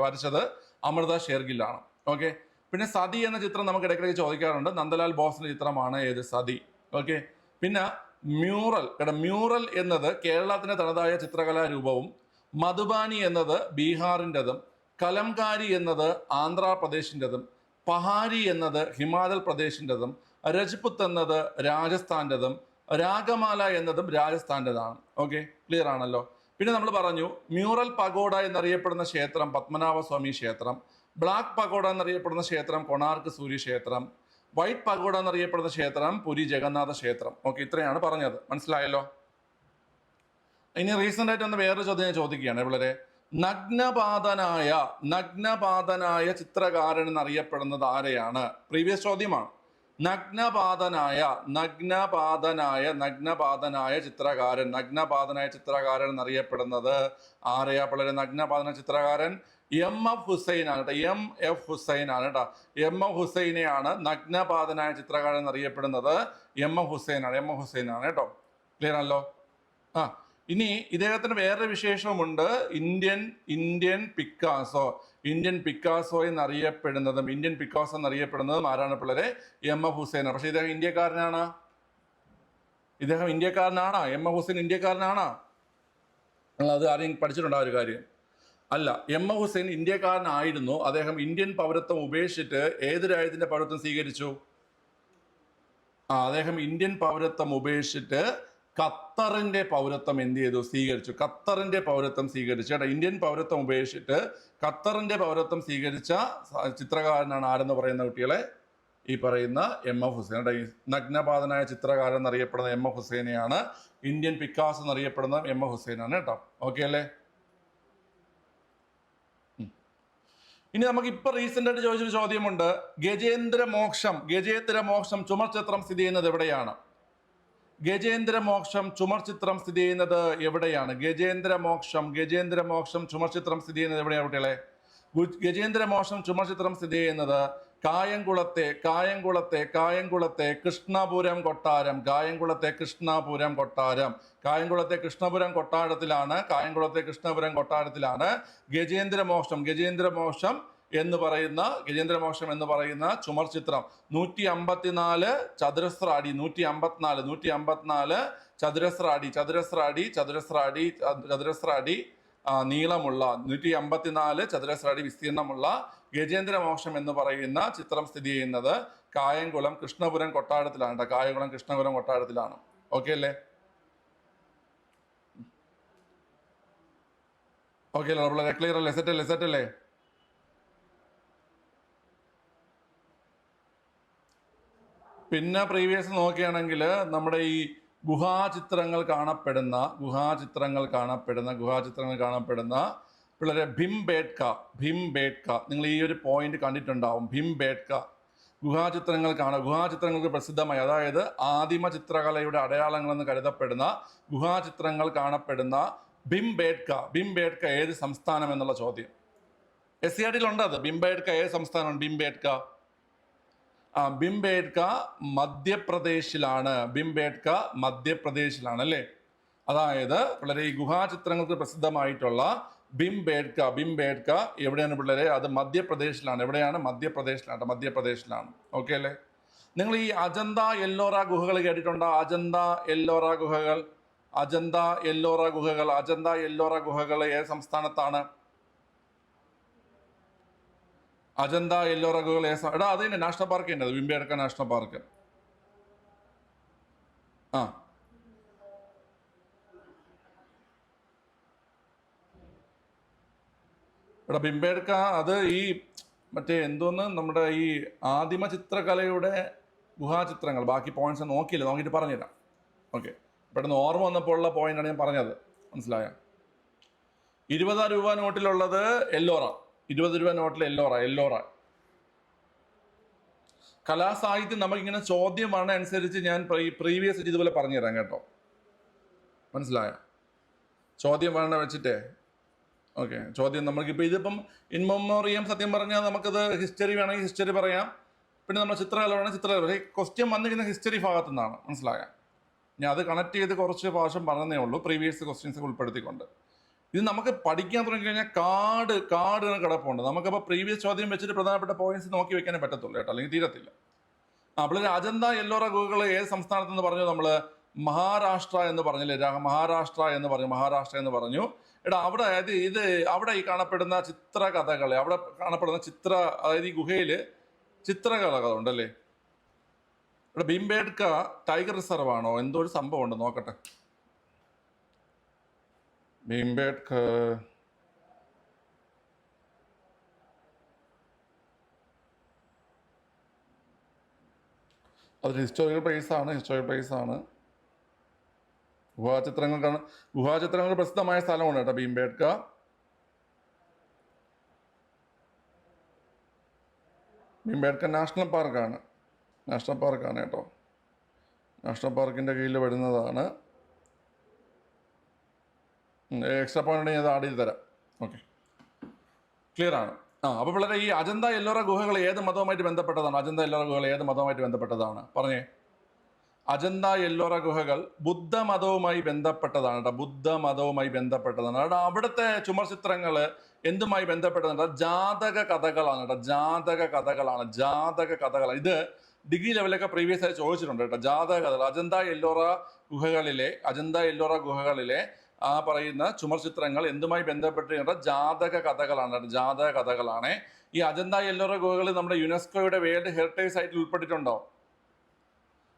വരച്ചത് അമൃത ഷേർഗിലാണ്. ഓക്കെ. പിന്നെ സതി എന്ന ചിത്രം നമുക്ക് ഇടയ്ക്കിടയ്ക്ക് ചോദിക്കാറുണ്ട്. നന്ദലാൽ ബോസിന്റെ ചിത്രമാണ് ഏത്? സതി. ഓക്കെ. പിന്നെ മ്യൂറൽ എന്നത് കേരളത്തിന്റെ തനതായ ചിത്രകലാരൂപവും, മധുബാനി എന്നത് ബീഹാറിൻ്റെതും, കലംകാരി എന്നത് ആന്ധ്രാപ്രദേശിൻ്റെതും, പഹാരി എന്നത് ഹിമാചൽ പ്രദേശിൻ്റെതും, രജ്പുത്ത് എന്നത് രാജസ്ഥാൻ്റെതും, രാഗമാല എന്നതും രാജസ്ഥാൻ്റെതാണ്. ഓക്കെ, ക്ലിയർ ആണല്ലോ. പിന്നെ നമ്മൾ പറഞ്ഞു മ്യൂറൽ പഗോഡ എന്നറിയപ്പെടുന്ന ക്ഷേത്രം പത്മനാഭസ്വാമി ക്ഷേത്രം, ബ്ലാക്ക് പഗോഡ എന്നറിയപ്പെടുന്ന ക്ഷേത്രം കൊണാർക്ക് സൂര്യ ക്ഷേത്രം, വൈറ്റ് പഗോഡ എന്നറിയപ്പെടുന്ന ക്ഷേത്രം പുരി ജഗന്നാഥ ക്ഷേത്രം. ഓക്കെ, ഇത്രയാണ് പറഞ്ഞത്. മനസ്സിലായല്ലോ. ഇനി റീസെന്റ് ആയിട്ട് ഒന്ന് വേറൊരു ചോദ്യം ഞാൻ ചോദിക്കുകയാണ്. വളരെ നഗ്നപാതനായ ചിത്രകാരൻ എന്നറിയപ്പെടുന്നത് ആരെയാണ്? പ്രീവിയസ് ചോദ്യമാണ്. നഗ്നപാതനായ ചിത്രകാരൻ എന്നറിയപ്പെടുന്നത് ആരെയാ പിള്ളേരെ? നഗ്നപാതനായ ചിത്രകാരൻ MF ഹുസൈൻ ആണ് കേട്ടോ. MF ഹുസൈൻ ആണ് കേട്ടോ. MF ഹുസൈനെയാണ് നഗ്നപാതനായ ചിത്രകാരൻ എന്നറിയപ്പെടുന്നത്. MF ഹുസൈൻ ആണ് കേട്ടോ. ക്ലിയർ ആണല്ലോ. ഇനി ഇദ്ദേഹത്തിന് വേറൊരു വിശേഷമുണ്ട്. ഇന്ത്യൻ പിക്കാസോ എന്നറിയപ്പെടുന്നതും ആരാണ് പിള്ളേരെ? MF ഹുസൈനാണ്. പക്ഷെ ഇദ്ദേഹം ഇന്ത്യക്കാരനാണ്. MF ഹുസൈൻ ഇന്ത്യക്കാരനാണ്. അത് ആരെയും പഠിച്ചിട്ടുണ്ടോ ഒരു കാര്യം? അല്ല, MF ഹുസൈൻ ഇന്ത്യക്കാരനായിരുന്നു. അദ്ദേഹം ഇന്ത്യൻ പൗരത്വം ഉപേക്ഷിച്ചിട്ട് ഏത് രാജ്യത്തിന്റെ പൗരത്വം സ്വീകരിച്ചു? അദ്ദേഹം ഇന്ത്യൻ പൗരത്വം ഉപേക്ഷിച്ചിട്ട് ഖത്തറിന്റെ പൗരത്വം സ്വീകരിച്ചു. കേട്ടോ. ഇന്ത്യൻ പൗരത്വം ഉപേക്ഷിച്ചിട്ട് ഖത്തറിന്റെ പൗരത്വം സ്വീകരിച്ച ചിത്രകാരനാണ് ആരെന്ന് പറയുന്ന കുട്ടികളെ? ഈ പറയുന്ന MF ഹുസൈൻ. നഗ്നപാതനായ ചിത്രകാരൻ എന്നറിയപ്പെടുന്ന MF ഹുസൈനെയാണ്. ഇന്ത്യൻ പിക്കാസ് എന്നറിയപ്പെടുന്ന MF ഹുസൈനാണ് കേട്ടോ. ഓക്കെ അല്ലേ? ഇനി നമുക്ക് ഇപ്പൊ റീസെന്റ് ആയിട്ട് ചോദിച്ചൊരു ചോദ്യമുണ്ട്. ഗജേന്ദ്ര മോക്ഷം ചുമർ ചിത്രം സ്ഥിതി ചെയ്യുന്നത് എവിടെയാണ്? ഗജേന്ദ്ര മോക്ഷം ചുമർ ചിത്രം സ്ഥിതി ചെയ്യുന്നത് എവിടെയാണ് കുട്ടികളെ? ഗജേന്ദ്ര മോക്ഷം ചുമർ ചിത്രം സ്ഥിതി ചെയ്യുന്നത് കായംകുളത്തെ കൃഷ്ണപുരം കൊട്ടാരം. കായംകുളത്തെ കൃഷ്ണപുരം കൊട്ടാരത്തിലാണ് ഗജേന്ദ്ര മോക്ഷം എന്ന് പറയുന്ന ചുമർ ചിത്രം 154 ചതുരശ്ര അടി നീളമുള്ള 154 ചതുരശ്ര അടി വിസ്തീർണമുള്ള ഗജേന്ദ്ര മോക്ഷം എന്ന് പറയുന്ന ചിത്രം സ്ഥിതി ചെയ്യുന്നത് കായംകുളം കൃഷ്ണപുരം കൊട്ടാരത്തിലാണ്. ഓക്കെ അല്ലേ? ഓക്കെ അല്ലേ? ക്ലിയർ അല്ലേ? സെറ്റ് അല്ലേ? പിന്നെ പ്രീവിയസ് നോക്കുകയാണെങ്കിൽ നമ്മുടെ ഈ ഗുഹാചിത്രങ്ങൾ കാണപ്പെടുന്ന പിള്ളേരെ ഭിംബേട്ക നിങ്ങൾ ഈ ഒരു പോയിന്റ് കണ്ടിട്ടുണ്ടാവും. ഭിംബേട്ക ഗുഹാചിത്രങ്ങൾക്ക് പ്രസിദ്ധമായി, അതായത് ആദിമ ചിത്രകലയുടെ അടയാളങ്ങളെന്ന് കരുതപ്പെടുന്ന ഗുഹാചിത്രങ്ങൾ കാണപ്പെടുന്ന ഭിംബേട്ക ഏത് സംസ്ഥാനം എന്നുള്ള ചോദ്യം SCRT ഉണ്ട്. അത് ഭിംബേട്ക ഏത് സംസ്ഥാനമാണ്? ഭിംബേട്ക മധ്യപ്രദേശിലാണ് അല്ലേ? അതായത് പിള്ളേരെ ഈ ഗുഹാചിത്രങ്ങൾക്ക് പ്രസിദ്ധമായിട്ടുള്ള ഭിംബേട്ക എവിടെയാണ് പിള്ളേരെ? അത് മധ്യപ്രദേശിലാണ്. എവിടെയാണ്? മധ്യപ്രദേശിലാണ്. ഓക്കെ അല്ലേ? നിങ്ങൾ ഈ അജന്ത എല്ലോറ ഗുഹകൾ കേട്ടിട്ടുണ്ടോ? അജന്ത എല്ലോറ ഗുഹകൾ ഏത് സംസ്ഥാനത്താണ്? അജന്ത എല്ലോറ ഗുഹകൾ എടാ അത് തന്നെ നാഷണൽ പാർക്ക് തന്നെ, അത് ഭിംബേട്ക നാഷണൽ പാർക്ക്. എടാ ഭിംബേട്ക അത് ഈ മറ്റേ എന്തോന്ന് നമ്മുടെ ഈ ആദിമ ചിത്രകലയുടെ ഗുഹാചിത്രങ്ങൾ. ബാക്കി പോയിന്റ്സ് നോക്കിയിട്ട് പറഞ്ഞുതരാം. ഓക്കെ, പെട്ടെന്ന് ഓർമ്മ വന്നപ്പോൾ ഉള്ള പോയിന്റാണ് ഞാൻ പറഞ്ഞത്. മനസ്സിലായോ? 20 രൂപ നോട്ടിലുള്ളത് എല്ലോറ. 20 രൂപ നോട്ടിൽ എല്ലോറ. കലാസാഹിത്യം നമുക്കിങ്ങനെ ചോദ്യം വരണ അനുസരിച്ച് ഞാൻ പ്രീവിയസ് ഇതുപോലെ പറഞ്ഞുതരാം കേട്ടോ. മനസ്സിലായോ? ചോദ്യം വരണ വെച്ചിട്ടേ. ഓക്കെ, ചോദ്യം നമുക്കിപ്പോൾ ഇതിപ്പം ഇൻ മെമ്മോറിയം സത്യം പറഞ്ഞാൽ നമുക്കത് ഹിസ്റ്ററി വേണമെങ്കിൽ ഹിസ്റ്ററി പറയാം, പിന്നെ നമ്മൾ ചിത്രകലയാണ് ചിത്രകല. ക്വസ്റ്റ്യൻ വന്നിരിക്കുന്ന ഹിസ്റ്ററി ഭാഗത്തു നിന്നാണ്, മനസ്സിലാകാൻ. ഞാൻ അത് കണക്ട് ചെയ്ത് കുറച്ച് പ്രാവശ്യം പറഞ്ഞതേ ഉള്ളൂ, പ്രീവിയസ് ക്വസ്റ്റ്യൻസ് ഉൾപ്പെടുത്തിക്കൊണ്ട്. ഇത് നമുക്ക് പഠിക്കാൻ തുടങ്ങി കഴിഞ്ഞാൽ കാട് കിടപ്പുണ്ട്. നമുക്കപ്പോൾ പ്രീവിയസ് ചോദ്യം വെച്ചിട്ട് പ്രധാനപ്പെട്ട പോയിന്റ്സ് നോക്കി വെക്കാനേ പറ്റത്തുള്ളൂ കേട്ടോ, അല്ലെങ്കിൽ തീരത്തില്ല. അപ്പോൾ അജന്ത എല്ലോറ ഗുഹകൾ ഏത് സംസ്ഥാനത്തെന്ന് പറഞ്ഞു? നമ്മൾ മഹാരാഷ്ട്ര എന്ന് പറഞ്ഞില്ലേ, മഹാരാഷ്ട്ര എന്ന് പറഞ്ഞു. എടാ അവിടെ അവിടെ ഈ കാണപ്പെടുന്ന ചിത്രകഥകളെ, അവിടെ കാണപ്പെടുന്ന അതായത് ഈ ഗുഹയിൽ ചിത്രകഥ ഉണ്ടല്ലേ. ഇവിടെ ഭീംബേഡ്ക ടൈഗർ റിസർവ് ആണോ എന്തോ ഒരു സംഭവം ഉണ്ട്, നോക്കട്ടെ. ഭീംബേഡ്ക അതൊരു ഹിസ്റ്റോറിക്കൽ പ്ലേസ് ആണ്. ഗുഹാചിത്രങ്ങൾ പ്രസിദ്ധമായ സ്ഥലമാണ് കേട്ടോ ഭീംബേഡ്ക. ഭീംബേഡ്ക നാഷണൽ പാർക്കാണ് കേട്ടോ. നാഷണൽ പാർക്കിൻ്റെ കീഴിൽ വരുന്നതാണ്. എക്സ്ട്രാ പോയിന്റ് ഞാൻ ആഡ് ചെയ്ത് തരാം. ഓക്കെ, ക്ലിയർ ആണ്. അപ്പോൾ വളരെ ഈ അജന്ത എല്ലോറ ഗുഹകൾ ഏത് മതവുമായിട്ട് ബന്ധപ്പെട്ടതാണ്? പറഞ്ഞേ. അജന്ത എല്ലോറ ഗുഹകൾ ബുദ്ധമതവുമായി ബന്ധപ്പെട്ടതാണ് കേട്ടോ. അവിടുത്തെ ചുമർ ചിത്രങ്ങൾ എന്തുമായി ബന്ധപ്പെട്ടതാണ്? ജാതക കഥകളാണ്. ഇത് ഡിഗ്രി ലെവലൊക്കെ പ്രീവിയസ് ആയി ചോദിച്ചിട്ടുണ്ട് കേട്ടോ, ജാതക കഥകൾ. അജന്ത എല്ലോറ ഗുഹകളിലെ ആ പറയുന്ന ചുമർ ചിത്രങ്ങൾ എന്തുമായി ബന്ധപ്പെട്ട് ജാതക കഥകളാണ്. ഈ അജന്ത എല്ലോറ ഗുഹകൾ നമ്മുടെ യുനെസ്കോയുടെ വേൾഡ് ഹെറിറ്റേജ് സൈറ്റിൽ ഉൾപ്പെട്ടിട്ടുണ്ടോ?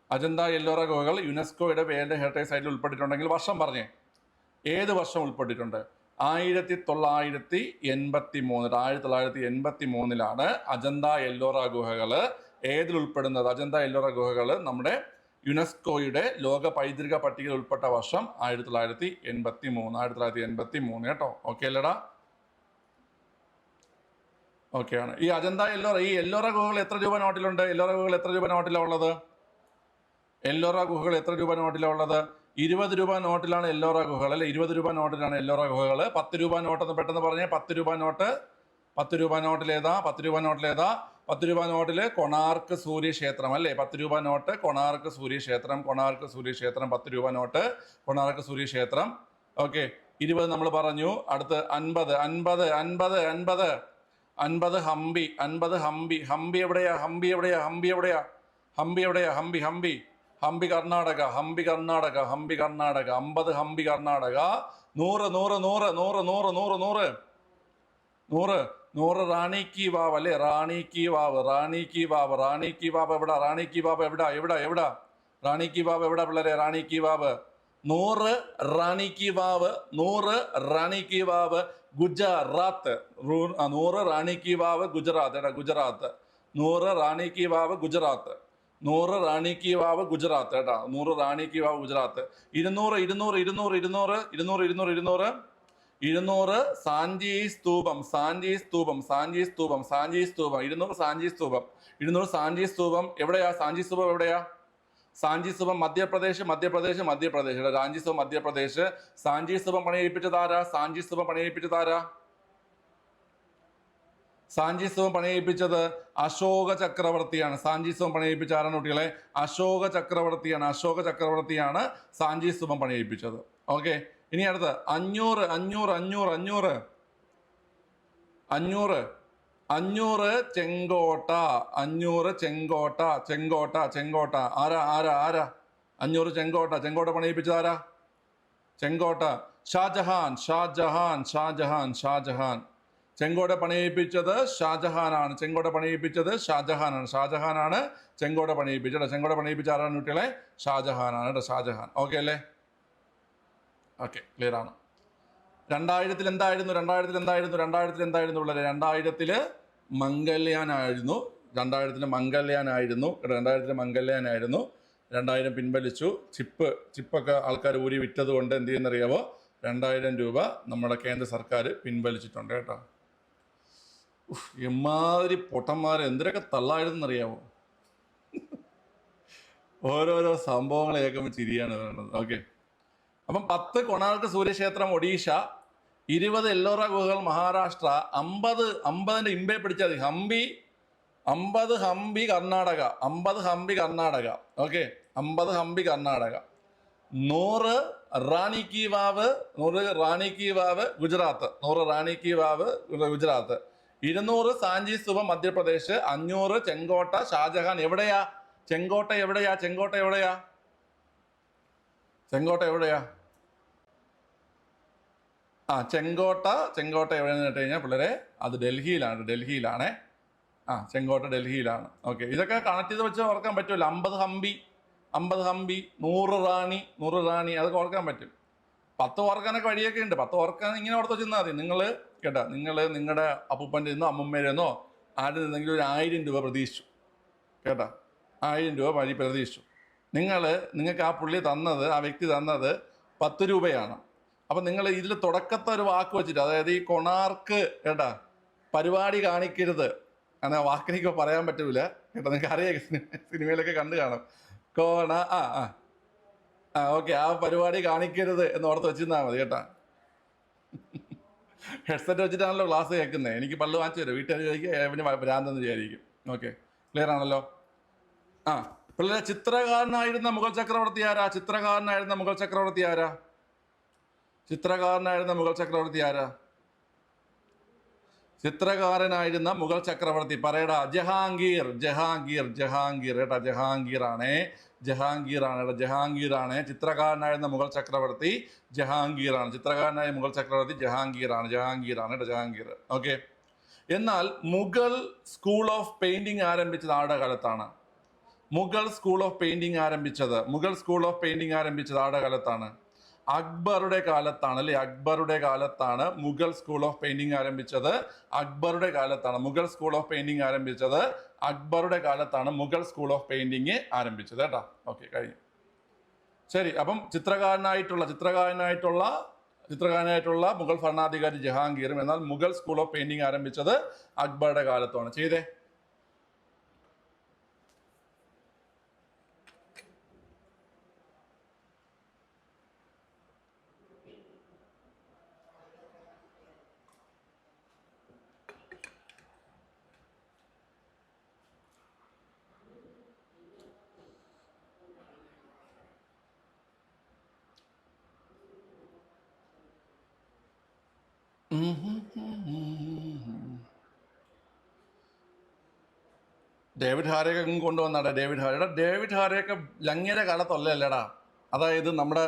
അജന്ത എല്ലോറ ഗുഹകൾ യുനെസ്കോയുടെ വേൾഡ് ഹെറിറ്റേജ് സൈറ്റിൽ ഉൾപ്പെട്ടിട്ടുണ്ടെങ്കിൽ വർഷം പറഞ്ഞേ, ഏത് വർഷം ഉൾപ്പെട്ടിട്ടുണ്ട്? 1983 അജന്ത എല്ലോറ ഗുഹകൾ ഏതിൽ ഉൾപ്പെടുന്നത്? അജന്ത എല്ലോറ ഗുഹകൾ നമ്മുടെ യുനെസ്കോയുടെ ലോക പൈതൃക പട്ടികയിൽ ഉൾപ്പെട്ട വർഷം 1983 കേട്ടോ. ഓക്കെ അല്ലടാ? ഓക്കെ ആണ്. ഈ അജന്ത എല്ലോറ ഗുഹകൾ എത്ര രൂപ നോട്ടിലുണ്ട്? എല്ലോറ ഗുഹകൾ എത്ര രൂപ നോട്ടിലാണ് ഉള്ളത്? 20 രൂപ നോട്ടിലാണ് എല്ലോറ ഗുഹകൾ അല്ലെ. 20 രൂപ നോട്ടിലാണ് എല്ലോറ ഗുഹകൾ. 10 രൂപ നോട്ട് എന്ന് പെട്ടെന്ന് പറഞ്ഞേ. 10 രൂപ നോട്ടിൽ ഏതാ? 10 രൂപ നോട്ടില് കൊണാർക്ക് സൂര്യക്ഷേത്രം അല്ലേ. 10 രൂപ നോട്ട് കൊണാർക്ക് സൂര്യക്ഷേത്രം. 10 രൂപ നോട്ട് കൊണാർക്ക് സൂര്യക്ഷേത്രം. ഓക്കെ, 20 നമ്മൾ പറഞ്ഞു. അടുത്ത് 50 ഹംപി എവിടെയാ? ഹംപി കർണാടക. 50 ഹംപി കർണാടക. 100 റാണി കി വാവ് അല്ലെ. റാണി കി വാവ് എവിടാ? റാണി കി വാവ് എവിടാ പിള്ളേരെ? റാണി കി വാവ് 100 റാണി കി വാവ് ഗുജറാത്ത്. 100 റാണി കി വാവ് ഗുജറാത്ത്. 100 റാണി കി വാവ് ഗുജറാത്ത്. 200 സാഞ്ചി സ്തൂപം. 200 സാഞ്ചി സ്തൂപം എവിടെയാ? സാഞ്ചി സ്തൂപം മധ്യപ്രദേശ്. സാഞ്ചി സ്തൂപം മധ്യപ്രദേശ്. സാഞ്ചി സ്തൂപം പണിയിപ്പിച്ചതാരാ? സാഞ്ചി സ്തൂപം പണിയിപ്പിച്ചത് അശോക ചക്രവർത്തിയാണ്. സാഞ്ചി സ്തൂപം പണിയിപ്പിച്ച ആരാണ് കുട്ടികളെ? അശോക ചക്രവർത്തിയാണ് സാഞ്ചി സ്തൂപം പണിയിപ്പിച്ചത്. ഓക്കെ, ഇനി അടുത്ത് 500 ചെങ്കോട്ട. 500 ആരാ? 500 ചെങ്കോട്ട പണിയിപ്പിച്ചത് ആരാ? ഷാജഹാൻ. ചെങ്കോട്ട പണിയിപ്പിച്ചത് ഷാജഹാനാണ്. ഷാജഹാനാണ് ചെങ്കോട്ട പണിയിപ്പിച്ചത്. ചെങ്കോട്ട പണിയിപ്പിച്ച ആരാണ് കുട്ടികളെ? ഷാജഹാനാണ് കേട്ടോ. ഷാജഹാൻ. ഓക്കെ അല്ലേ? ഓക്കെ, ക്ലിയർ ആണ്. 2000 എന്തായിരുന്നു? 2000 ഉള്ളത് 2000 മംഗല്യാനായിരുന്നു. 2000 പിൻവലിച്ചു. ചിപ്പൊക്കെ ആൾക്കാർ ഊരി വിറ്റത് കൊണ്ട് എന്ത് ചെയ്യുന്നറിയാവോ? 2000 രൂപ നമ്മുടെ കേന്ദ്ര സർക്കാർ പിൻവലിച്ചിട്ടുണ്ട് കേട്ടോ. എമ്മാതിരി പൊട്ടന്മാർ എന്തിനൊക്കെ തള്ളായിരുന്നറിയാമോ? ഓരോരോ സംഭവങ്ങൾ കേൾക്കുമ്പോൾ ചിരിയാണ് പറയുന്നത്. ഓക്കെ, അപ്പം 10 കൊണാർക്ക് സൂര്യക്ഷേത്രം ഒഡീഷ, 20 എല്ലോറ ഗുഹകൾ മഹാരാഷ്ട്ര, 50 ഇമ്പെ പിടിച്ചാൽ മതി. 50 ഹംപി കർണാടക, 50 ഹംപി കർണാടക. ഓക്കെ, 50 ഹംപി കർണാടക. 100 റാണി കി വാവ്, 100 റാണി കി വാവ് ഗുജറാത്ത്, 100 റാണി കി വാവ് ഗുജറാത്ത്. 200 സാഞ്ചി സ്തൂപ മധ്യപ്രദേശ്. 500 ചെങ്കോട്ട ഷാജഹാൻ. എവിടെയാ ചെങ്കോട്ട? എവിടെയാ ചെങ്കോട്ട? എവിടെയാ ചെങ്കോട്ട? എവിടെയാ? ചെങ്കോട്ട, ചെങ്കോട്ട എവിടെയെന്ന് കേട്ട് കഴിഞ്ഞാൽ പിള്ളേരെ അത് ഡൽഹിയിലാണ്, ഡൽഹിയിലാണേ. ചെങ്കോട്ട ഡൽഹിയിലാണ്. ഓക്കെ, ഇതൊക്കെ കണക്ട് ചെയ്ത് വെച്ച് ഓർക്കാൻ പറ്റുമല്ലോ. 50 ഹംപി, 50 ഹംപി, 100 റാണി, 100 റാണി, അതൊക്കെ ഓർക്കാൻ പറ്റും. 10 ഓർക്കാനൊക്കെ വഴിയൊക്കെ ഉണ്ട്. 10 ഓർക്കാൻ ഇങ്ങനെ ഓർത്ത് വെച്ചാൽ മതി. നിങ്ങൾ കേട്ടാ, നിങ്ങൾ നിങ്ങളുടെ അപ്പൂപ്പൻ്റെ നിന്നോ അമ്മൂമ്മേടെ നിന്നോ ആരിൽ നിന്നെങ്കിലും ഒരു 1000 രൂപ പ്രതീക്ഷിച്ചു കേട്ടാ, 1000 രൂപ വഴി പ്രതീക്ഷിച്ചു. നിങ്ങൾക്ക് ആ പുള്ളി തന്നത്, ആ വ്യക്തി തന്നത് 10 രൂപയാണ്. അപ്പം നിങ്ങൾ ഇതിൽ തുടക്കത്തെ ഒരു വാക്ക് വെച്ചിട്ട്, അതായത് ഈ കൊണാർക്ക് കേട്ടാ പരിപാടി കാണിക്കരുത് അങ്ങനെ വാക്കിനിക്ക് പറയാൻ പറ്റൂല കേട്ടോ. നിങ്ങൾക്ക് അറിയാം, സിനിമയിലൊക്കെ കണ്ടു കാണും. ഓക്കെ, ആ പരിപാടി കാണിക്കരുത് എന്ന് ഓർത്ത് വെച്ചിരുന്നാൽ മതി കേട്ടാ. ഹെഡ്സെറ്റ് വെച്ചിട്ടാണല്ലോ ക്ലാസ് കേൾക്കുന്നത്. എനിക്ക് പള്ളു വാങ്ങിച്ചു തരും. വീട്ടുകാർ ചോദിക്കുക പിന്നെ ഭ്രാന്തെന്ന് വിചാരിക്കും. ഓക്കെ, ക്ലിയർ ആണല്ലോ. പിള്ളേരെ, ചിത്രകാരനായിരുന്ന മുഗൾ ചക്രവർത്തി ആരാ? ചിത്രകാരനായിരുന്ന മുഗൾ ചക്രവർത്തി ആരാ? ചിത്രകാരനായിരുന്ന മുഗൾ ചക്രവർത്തി ആരാ? ചിത്രകാരനായിരുന്ന മുഗൾ ചക്രവർത്തി പറയടാ. ജഹാംഗീർ, ജഹാംഗീർ, ജഹാംഗീർ കേട്ടാ. ജഹാംഗീറാണേ, ജഹാംഗീറാണ് കേട്ടോ, ജഹാംഗീറാണ്. ചിത്രകാരനായിരുന്ന മുഗൾ ചക്രവർത്തി ജഹാംഗീറാണ്. ചിത്രകാരനായ മുഗൾ ചക്രവർത്തി ജഹാംഗീറാണ്, ജഹാംഗീറാണ് കേട്ടോ, ജഹാംഗീർ. ഓക്കെ, എന്നാൽ മുഗൾ സ്കൂൾ ഓഫ് പെയിന്റിംഗ് ആരംഭിച്ചത് ആരുടെ കാലത്താണ്? മുഗൾ സ്കൂൾ ഓഫ് പെയിന്റിംഗ് ആരംഭിച്ചത്, മുഗൾ സ്കൂൾ ഓഫ് പെയിന്റിംഗ് ആരംഭിച്ചത് ആരുടെ കാലത്താണ്? അക്ബറുടെ കാലത്താണ് അല്ലേ? അക്ബറുടെ കാലത്താണ് മുഗൾ സ്കൂൾ ഓഫ് പെയിന്റിംഗ് ആരംഭിച്ചത്. അക്ബറുടെ കാലത്താണ് മുഗൾ സ്കൂൾ ഓഫ് പെയിന്റിംഗ് ആരംഭിച്ചത്. അക്ബറുടെ കാലത്താണ് മുഗൾ സ്കൂൾ ഓഫ് പെയിന്റിംഗ് ആരംഭിച്ചത് കേട്ടോ. ഓക്കെ, കഴിഞ്ഞു. ശരി, അപ്പം ചിത്രകാരനായിട്ടുള്ള മുഗൾ ഭരണാധികാരി ജഹാംഗീറും, എന്നാൽ മുഗൾ സ്കൂൾ ഓഫ് പെയിന്റിംഗ് ആരംഭിച്ചത് അക്ബറുടെ കാലത്താണ്. ചെയ്തേ. ഡേവിഡ് ഹാരെയൊക്കെ കൊണ്ടുവന്നാടാ. ഡേവിഡ് ഹാരെയൊക്കെ ലങ്ങയുടെ കാലത്തല്ലല്ലേടാ. അതായത് നമ്മുടെ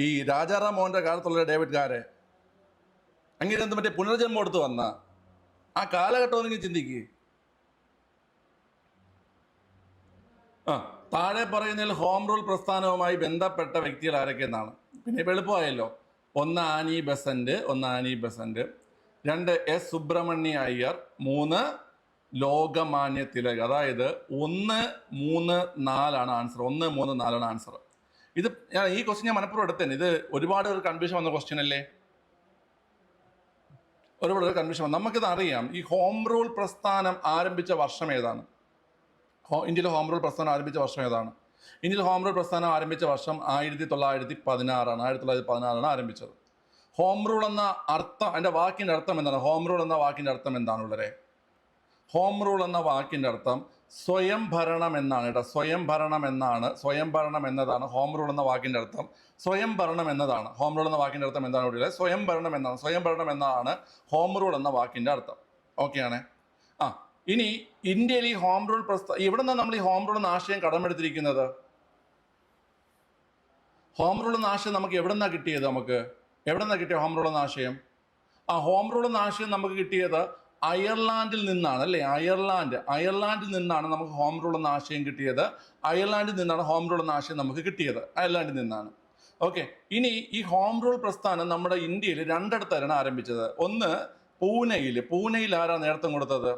ഈ രാജാറാം മോഹൻ്റെ കാലത്തുള്ള ഡേവിഡ് ഹാരെ. അങ്ങനെ എന്ത് മറ്റേ പുനർജന്മം എടുത്ത് വന്ന ആ കാലഘട്ടം നിങ്ങൾ ചിന്തിക്കുക. താഴെ പറയുന്നതിൽ ഹോം റൂൾ പ്രസ്ഥാനവുമായി ബന്ധപ്പെട്ട വ്യക്തികൾ ആരൊക്കെയെന്നാണ്. പിന്നെ ഇപ്പം എളുപ്പമായല്ലോ. 1 Annie Besant, 2 S Subramania Iyer, 3 Lokmanya Tilak. അതായത് 1, 3, 4 ആൻസർ. 1, 3, 4 ആൻസർ. ഇത് ഈ ക്വസ്റ്റ്യൻ ഞാൻ മനഃപൂർവ്വം എടുത്തേനെ. ഇത് ഒരുപാട് ഒരു കൺഫ്യൂഷൻ വന്ന ക്വസ്റ്റ്യൻ അല്ലേ? ഒരുപാട് കൺഫ്യൂഷൻ വന്നു. നമുക്കിത് അറിയാം. ഈ ഹോം റൂൾ പ്രസ്ഥാനം ആരംഭിച്ച വർഷം ഏതാണ്? ഇന്ത്യയിലെ ഹോം റൂൾ പ്രസ്ഥാനം ആരംഭിച്ച വർഷം ഏതാണ്? ഇന്ത്യയിൽ ഹോം റൂൾ പ്രസ്ഥാനം ആരംഭിച്ച വർഷം 1916 ആണ്. 1916 ആരംഭിച്ചത്. ഹോം റൂൾ എന്ന അർത്ഥം, അതിൻ്റെ വാക്കിൻ്റെ അർത്ഥം എന്താണ്? ഹോം റൂൾ എന്ന വാക്കിൻ്റെ അർത്ഥം എന്താണ് ഉള്ളവരെ? ഹോം റൂൾ എന്ന വാക്കിൻ്റെ അർത്ഥം സ്വയം ഭരണം എന്നാണ് കേട്ടോ. സ്വയം ഭരണം എന്നാണ്. സ്വയം ഭരണം എന്നതാണ് ഹോം റൂൾ എന്ന വാക്കിൻ്റെ അർത്ഥം. സ്വയം ഭരണം എന്നതാണ് ഹോം റൂൾ എന്ന വാക്കിൻ്റെ അർത്ഥം. എന്താണ് ഇവിടെ? സ്വയം ഭരണം എന്നാണ്. സ്വയം ഭരണം എന്നാണ് ഹോം റൂൾ എന്ന വാക്കിൻ്റെ അർത്ഥം. ഓക്കെയാണ്. ഇനി ഇന്ത്യയിൽ ഈ ഹോം റൂൾ എവിടെ നിന്നാണ് നമ്മൾ ഈ ഹോം റൂൾ എന്ന ആശയം കടമെടുത്തിരിക്കുന്നത്? ഹോം റൂൾ എന്ന ആശയം നമുക്ക് എവിടെ നിന്നാണ് കിട്ടിയത്? നമുക്ക് എവിടെ നിന്നാണ് കിട്ടിയ ഹോം റൂൾ എന്ന ആശയം? ഹോം റൂൾ എന്ന ആശയം നമുക്ക് കിട്ടിയത് അയർലാൻഡിൽ നിന്നാണ് അല്ലേ? അയർലാൻഡിൽ നിന്നാണ് നമുക്ക് ഹോം റൂൾ എന്ന ആശയം കിട്ടിയത്. അയർലാൻഡിൽ നിന്നാണ് ഹോം റൂൾ എന്ന ആശയം നമുക്ക് കിട്ടിയത്. അയർലാൻഡിൽ നിന്നാണ്. ഓക്കെ, ഇനി ഈ ഹോം റൂൾ പ്രസ്ഥാനം നമ്മുടെ ഇന്ത്യയിൽ 2 ആരംഭിച്ചത്. ഒന്ന് പൂനെയിൽ ആരാണ് നേതൃത്വം കൊടുത്തത്?